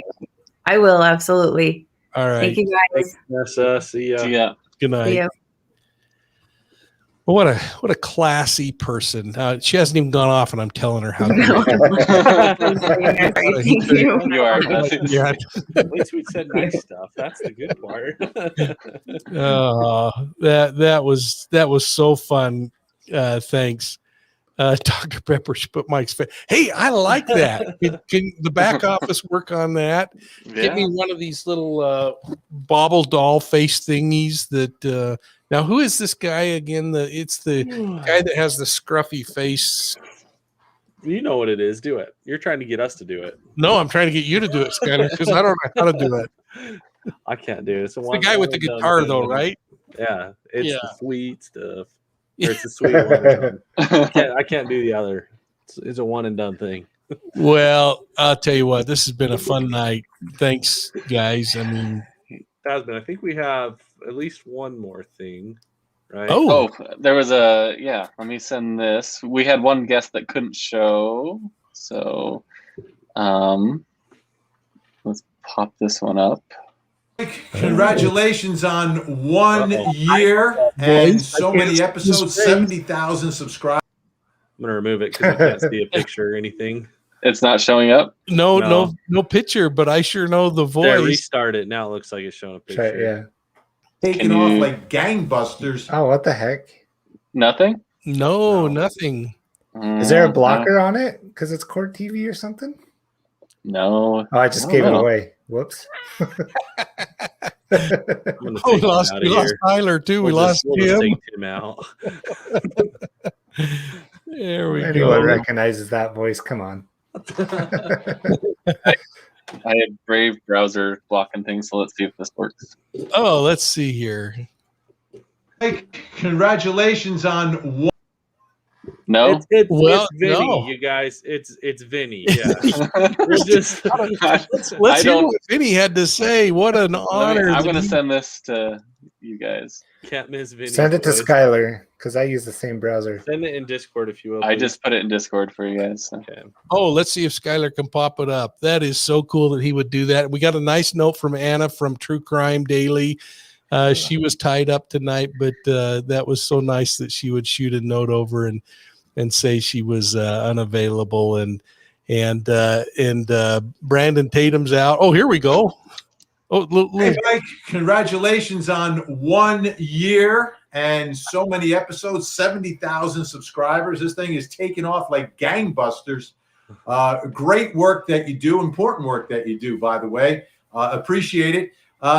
I will, absolutely.
All right.
Thank you guys.
Thanks, Vanessa. See ya.
Good night.
See ya.
Well, what a classy person. She hasn't even gone off, and I'm telling her how.
No. Thank you.
You are.
Yeah.
At least we said nice stuff. That's the good part.
That was so fun. Thanks. Dr. Pepper put Mike's face. Hey, I like that. Can the back office work on that? Give me one of these little bobble doll face thingies that now who is this guy again? It's the guy that has the scruffy face.
You know what it is. Do it. You're trying to get us to do it.
No, I'm trying to get you to do it, Skyler, because I don't know how to do it.
I can't do it. It's
the guy with the guitar, though, right?
Yeah, it's the sweet stuff.
Yeah.
Or it's the sweet one. I can't do the other. It's a one and done thing.
Well, I'll tell you what. This has been a fun night. Thanks, guys. I mean,
I think we have at least one more thing, right?
Oh, there was a let me send this. We had one guest that couldn't show, so let's pop this one up.
Congratulations on 1 year and so many episodes, 70,000 subscribers.
I'm gonna remove it because I can't see a picture or anything.
It's not showing up.
No picture, but I sure know the voice.
There, restart it. Now it looks like it's showing a picture.
Yeah.
Taking off like gangbusters.
Oh, what the heck?
Nothing?
No, nothing.
Is there a blocker on it? Because it's Court TV or something?
No.
Oh, I just gave it away. Whoops.
We lost Tyler too. We lost
Tim.
Tim.
Take Tim out.
There we
Anyone
go.
recognizes that voice? Come on.
I had Brave browser blocking things, so let's see if this works.
Oh, let's see here.
Congratulations on 1.
No.
It's Vinny,
no.
you guys. It's Vinny. Yeah. We'll just
Let's hear what Vinny had to say. What an honor.
I'm going to send this to you guys.
Can't miss Vinny.
Send it to Skylar because I use the same browser.
Send it in Discord if you will.
I
please.
just put it in Discord for you guys. So.
Okay.
Oh, let's see if Skylar can pop it up. That is so cool that he would do that. We got a nice note from Anna from True Crime Daily. She was tied up tonight, but that was so nice that she would shoot a note over and say she was unavailable. And Brandon Tatum's out. Oh, here we go. Oh,
Hey, Mike, congratulations on 1 year and so many episodes, 70,000 subscribers. This thing is taking off like gangbusters. Great work that you do, important work that you do, by the way. Appreciate it.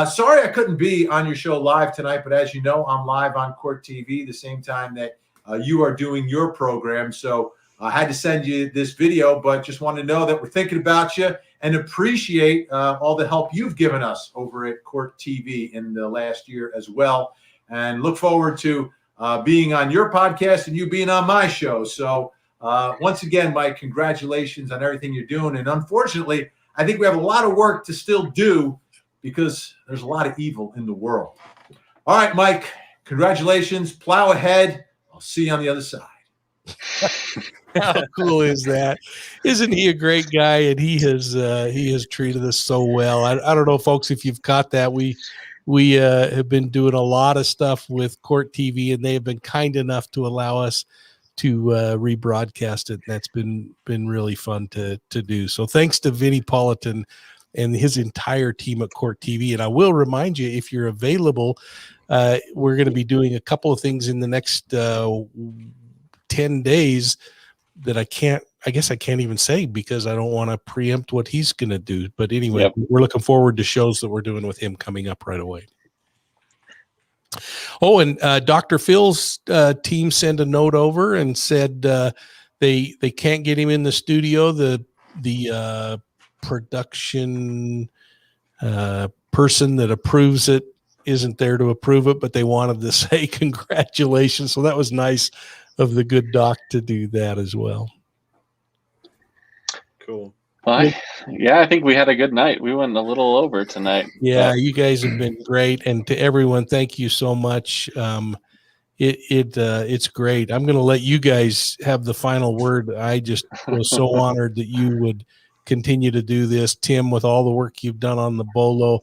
Sorry I couldn't be on your show live tonight, but as you know, I'm live on Court TV the same time that you are doing your program. So I had to send you this video, but just want to know that we're thinking about you and appreciate all the help you've given us over at Court TV in the last year as well. And look forward to being on your podcast and you being on my show. So once again, Mike, congratulations on everything you're doing. And unfortunately, I think we have a lot of work to still do because there's a lot of evil in the world. All right, Mike, congratulations. Plow ahead. I'll see you on the other side.
How cool is that? Isn't he a great guy? And he has treated us so well. I don't know, folks, if you've caught that. We have been doing a lot of stuff with Court TV, and they have been kind enough to allow us to rebroadcast it. And that's been really fun to do. So thanks to Vinnie Politan and his entire team at Court TV. And I will remind you, if you're available, we're going to be doing a couple of things in the next 10 days that I guess I can't even say because I don't want to preempt what he's going to do. But anyway, We're looking forward to shows that we're doing with him coming up right away. Oh, and Dr. Phil's team sent a note over and said they can't get him in the studio. The production person that approves it isn't there to approve it, but they wanted to say congratulations. So that was nice of the good doc to do that as well.
Cool.
Well, I think we had a good night. We went a little over tonight.
Yeah, you guys have been great, and to everyone, thank you so much. It's great. I'm going to let you guys have the final word. I just was so honored that you would continue to do this, Tim, with all the work you've done on the B.O.L.O.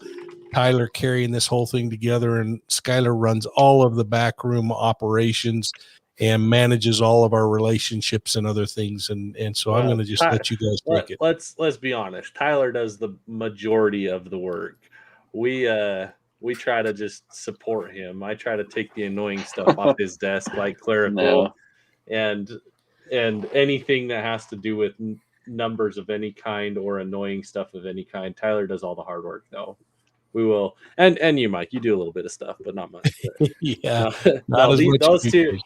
Tyler carrying this whole thing together, and Skylar runs all of the backroom operations and manages all of our relationships and other things. And so I'm going to just let you guys take it.
Let's be honest. Tyler does the majority of the work. We try to just support him. I try to take the annoying stuff off his desk, like clerical and anything that has to do with numbers of any kind or annoying stuff of any kind. Tyler does all the hard work, though. We will, and you, Mike, you do a little bit of stuff, but not much.
Yeah,
no,
as much
those
as
two.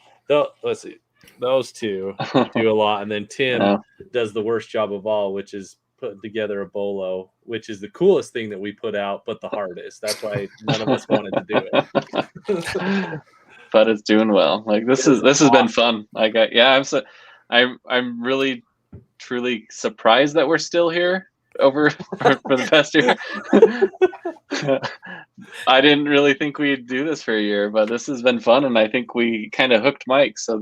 Let's see, those two do a lot, and then Tim does the worst job of all, which is putting together a B.O.L.O, which is the coolest thing that we put out, but the hardest. That's why none of us wanted to do it.
But it's doing well. Like this has been fun. Like I'm really truly surprised that we're still here over for the past year. I didn't really think we'd do this for a year, but this has been fun, and I think we kind of hooked Mike. So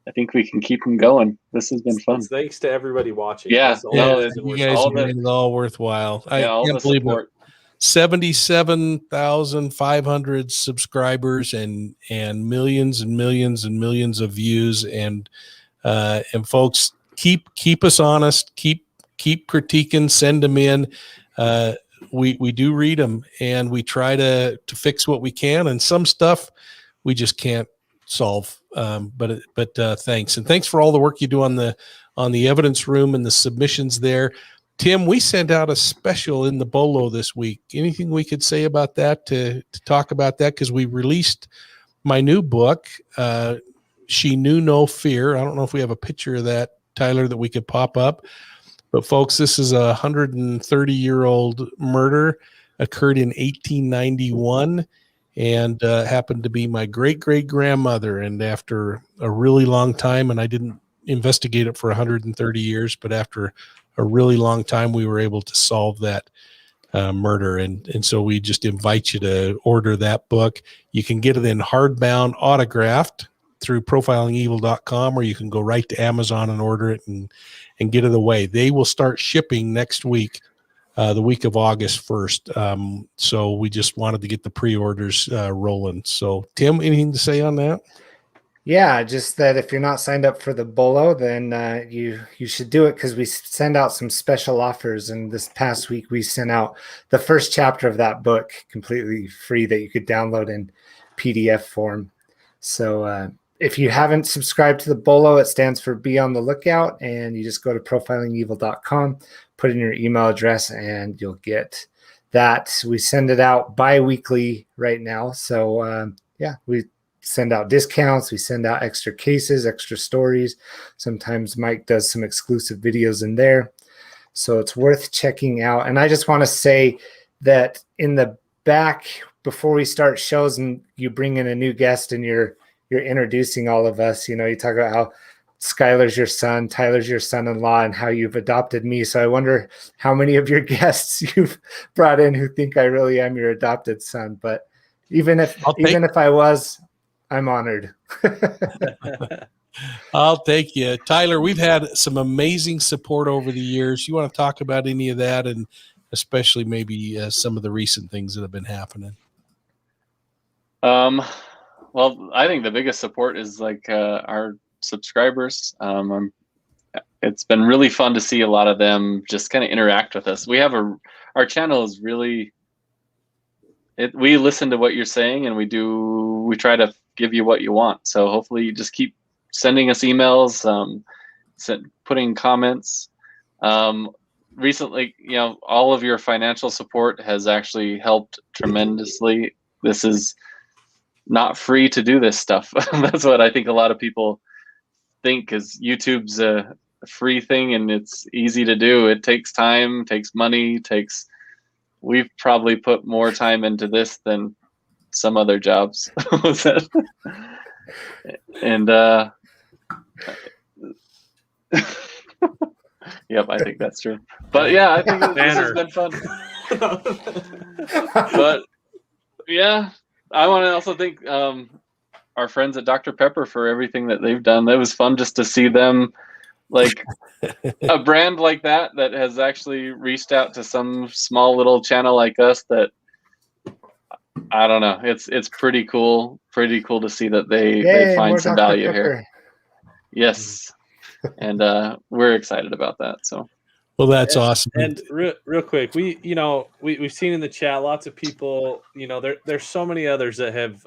I think we can keep him going. This has been fun.
Thanks to everybody watching.
Yeah, you guys made it all worthwhile. I can't believe it. 77,500 subscribers and millions and millions and millions of views, and folks, keep us honest, keep critiquing, send them in. We do read them, and we try to fix what we can, and some stuff we just can't solve. But thanks, and thanks for all the work you do on the evidence room and the submissions there. Tim, we sent out a special in the B.O.L.O this week. Anything we could say about that to talk about that? Because we released my new book, She Knew No Fear. I don't know if we have a picture of that, Tyler, that we could pop up. But folks, this is a 130-year-old murder, occurred in 1891, and happened to be my great-great-grandmother. And after a really long time, and I didn't investigate it for 130 years, but after a really long time, we were able to solve that murder. And so we just invite you to order that book. You can get it in hardbound, autographed through profilingevil.com, or you can go right to Amazon and order it and get it away. They will start shipping next week, the week of August 1st. So we just wanted to get the pre-orders rolling. So Tim, anything to say on that?
Yeah, just that if you're not signed up for the B.O.L.O, then you should do it, because we send out some special offers. And this past week, we sent out the first chapter of that book completely free that you could download in PDF form. So if you haven't subscribed to the B.O.L.O, it stands for Be on the Lookout, and you just go to profilingevil.com, put in your email address, and you'll get that. We send it out bi-weekly right now. So we send out discounts, we send out extra cases, extra stories. Sometimes Mike does some exclusive videos in there. So it's worth checking out. And I just want to say that in the back, before we start shows and you bring in a new guest and you're introducing all of us, you talk about how Skylar's your son, Tyler's your son-in-law, and how you've adopted me. So I wonder how many of your guests you've brought in who think I really am your adopted son. But even if I was, I'm honored.
I'll take you. Tyler, we've had some amazing support over the years. You want to talk about any of that, and especially maybe some of the recent things that have been happening?
Well, I think the biggest support is like our subscribers. It's been really fun to see a lot of them just kind of interact with us. We have our channel is really, we listen to what you're saying, and we try to give you what you want. So hopefully you just keep sending us emails, putting comments. Recently, all of your financial support has actually helped tremendously. This is not free to do this stuff. That's what I think a lot of people think, is YouTube's a free thing and it's easy to do. It takes time, takes money, we've probably put more time into this than some other jobs. And yep, I think that's true. But yeah, I think this has been fun. But yeah, I want to also thank our friends at Dr. Pepper for everything that they've done. It was fun just to see them, like a brand like that has actually reached out to some small little channel like us that I don't know. It's pretty cool. Pretty cool to see that they
Yay,
find
more
some
Dr.
value
Pepper.
here. Yes, and we're excited about that. So.
Well, that's awesome.
And real quick, we've seen in the chat lots of people. There's so many others that have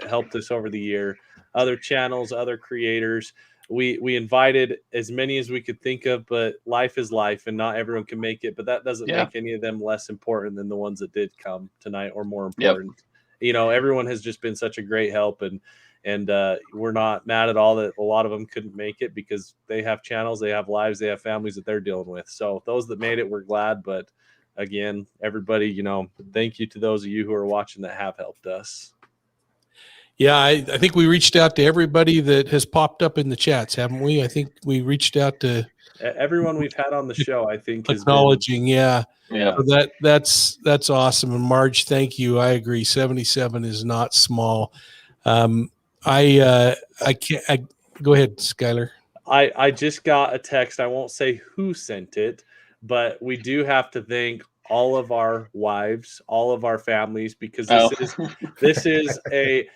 helped us over the year. Other channels, other creators. We invited as many as we could think of, but life is life, and not everyone can make it. But that doesn't make any of them less important than the ones that did come tonight, or more important. Everyone has just been such a great help, and we're not mad at all that a lot of them couldn't make it, because they have channels, they have lives, they have families that they're dealing with. So those that made it, we're glad. But again, everybody, thank you to those of you who are watching that have helped us.
Yeah, I think we reached out to everybody that has popped up in the chats, haven't we? I think we reached out to
everyone we've had on the show. I think
acknowledging,
yeah.
So that's awesome. And Marge, thank you. I agree. 77 is not small. I can't. Go ahead, Skylar.
I just got a text. I won't say who sent it, but we do have to thank all of our wives, all of our families, because this is a,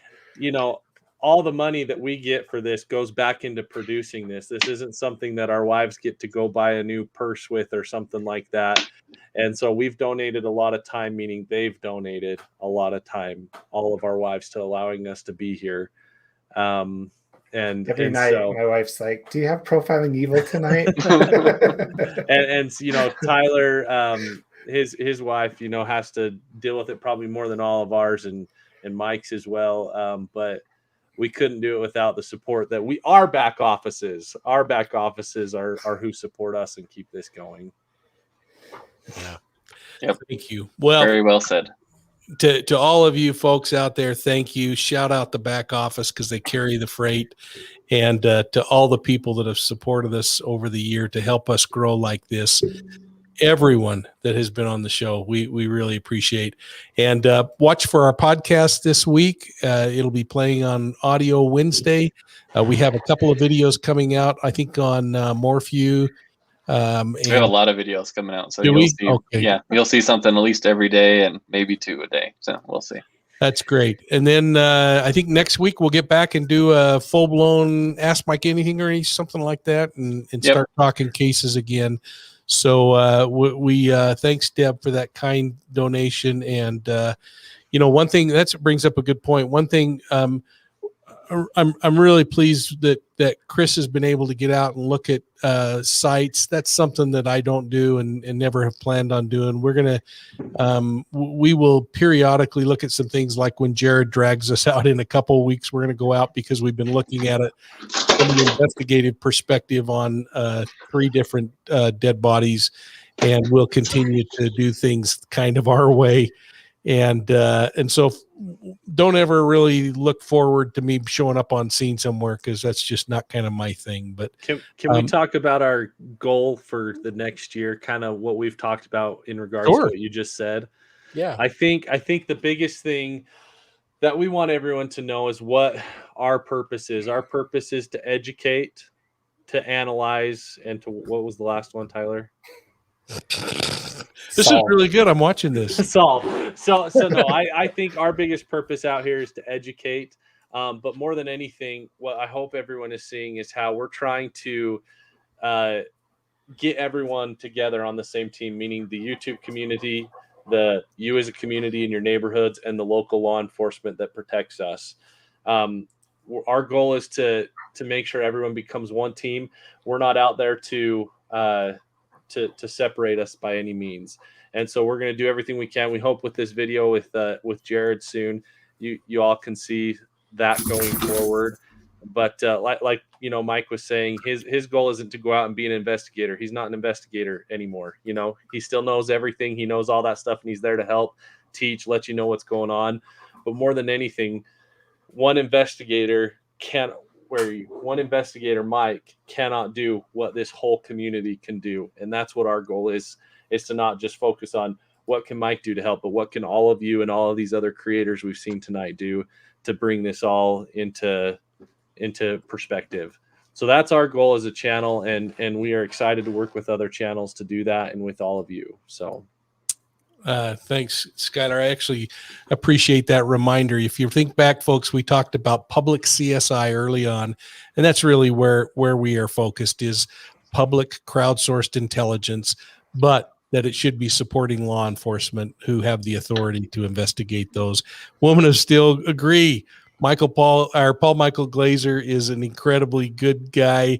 all the money that we get for this goes back into producing this. This isn't something that our wives get to go buy a new purse with or something like that. And so we've donated a lot of time, meaning they've donated a lot of time, all of our wives, to allowing us to be here. And
every night my wife's like, do you have Profiling Evil tonight?
and Tyler, his wife, has to deal with it probably more than all of ours, and Mike's as well. But we couldn't do it without the support that our back offices are who support us and keep this going.
Yeah.
Yep.
Thank you. Well,
very well said.
To all of you folks out there, thank you. Shout out the back office, because they carry the freight. And to all the people that have supported us over the year to help us grow like this, everyone that has been on the show, we really appreciate. And watch for our podcast this week. It'll be playing on Audio Wednesday. We have a couple of videos coming out, I think, on Morphew.
We have a lot of videos coming out, so you'll see something at least every day, and maybe 2 a day. So we'll see.
That's great. And then I think next week we'll get back and do a full-blown Ask Mike Anything or something like that, and start talking cases again. So we thanks, Deb, for that kind donation. And one thing that brings up a good point. One thing I'm really pleased that Chris has been able to get out and look at sites. That's something that I don't do and never have planned on doing. We will periodically look at some things, like when Jared drags us out in a couple of weeks, we're going to go out, because we've been looking at it from an investigative perspective on 3 different dead bodies, and we'll continue to do things kind of our way. And so don't ever really look forward to me showing up on scene somewhere, because that's just not kind of my thing. But
can we talk about our goal for the next year, kind of what we've talked about in regards to what you just said?
Yeah.
I think the biggest thing that we want everyone to know is what our purpose is. Our purpose is to educate, to analyze, and to, what was the last one, Tyler?
This is really good. I'm watching this.
So no, I think our biggest purpose out here is to educate. But more than anything, what I hope everyone is seeing is how we're trying to get everyone together on the same team, meaning the YouTube community, you as a community in your neighborhoods, and the local law enforcement that protects us. Our goal is to make sure everyone becomes one team. We're not out there to separate us by any means. And so we're going to do everything we can. We hope with this video with Jared soon, you all can see that going forward. But like Mike was saying, his goal isn't to go out and be an investigator. He's not an investigator anymore. He still knows everything. He knows all that stuff, and he's there to help, teach, let you know what's going on. But more than anything, one investigator, Mike, cannot do what this whole community can do. And that's what our goal is to not just focus on what can Mike do to help, but what can all of you and all of these other creators we've seen tonight do to bring this all into perspective. So that's our goal as a channel, and we are excited to work with other channels to do that, and with all of you. So
Thanks, Skylar. I actually appreciate that reminder. If you think back, folks, we talked about public CSI early on, and that's really where we are focused, is public crowdsourced intelligence, but that it should be supporting law enforcement who have the authority to investigate those. Women of Steel agree. Paul Michael Glazer is an incredibly good guy.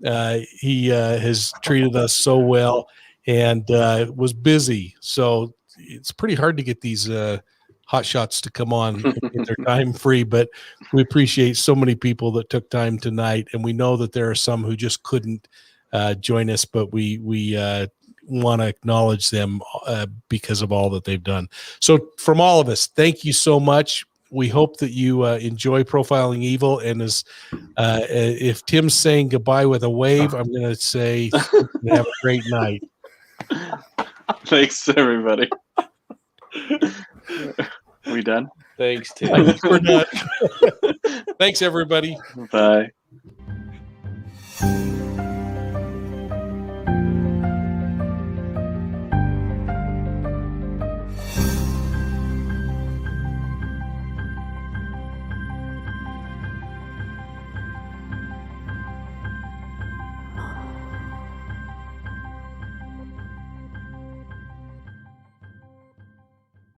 He has treated us so well and was busy. So it's pretty hard to get these hot shots to come on and get their time free, but we appreciate so many people that took time tonight. And we know that there are some who just couldn't join us, but we want to acknowledge them because of all that they've done. So from all of us, thank you so much. We hope that you enjoy Profiling Evil. And as if Tim's saying goodbye with a wave, I'm going to say have a great night.
Thanks, everybody. We done?
Thanks, Tim.
We're done. Thanks, everybody.
Bye.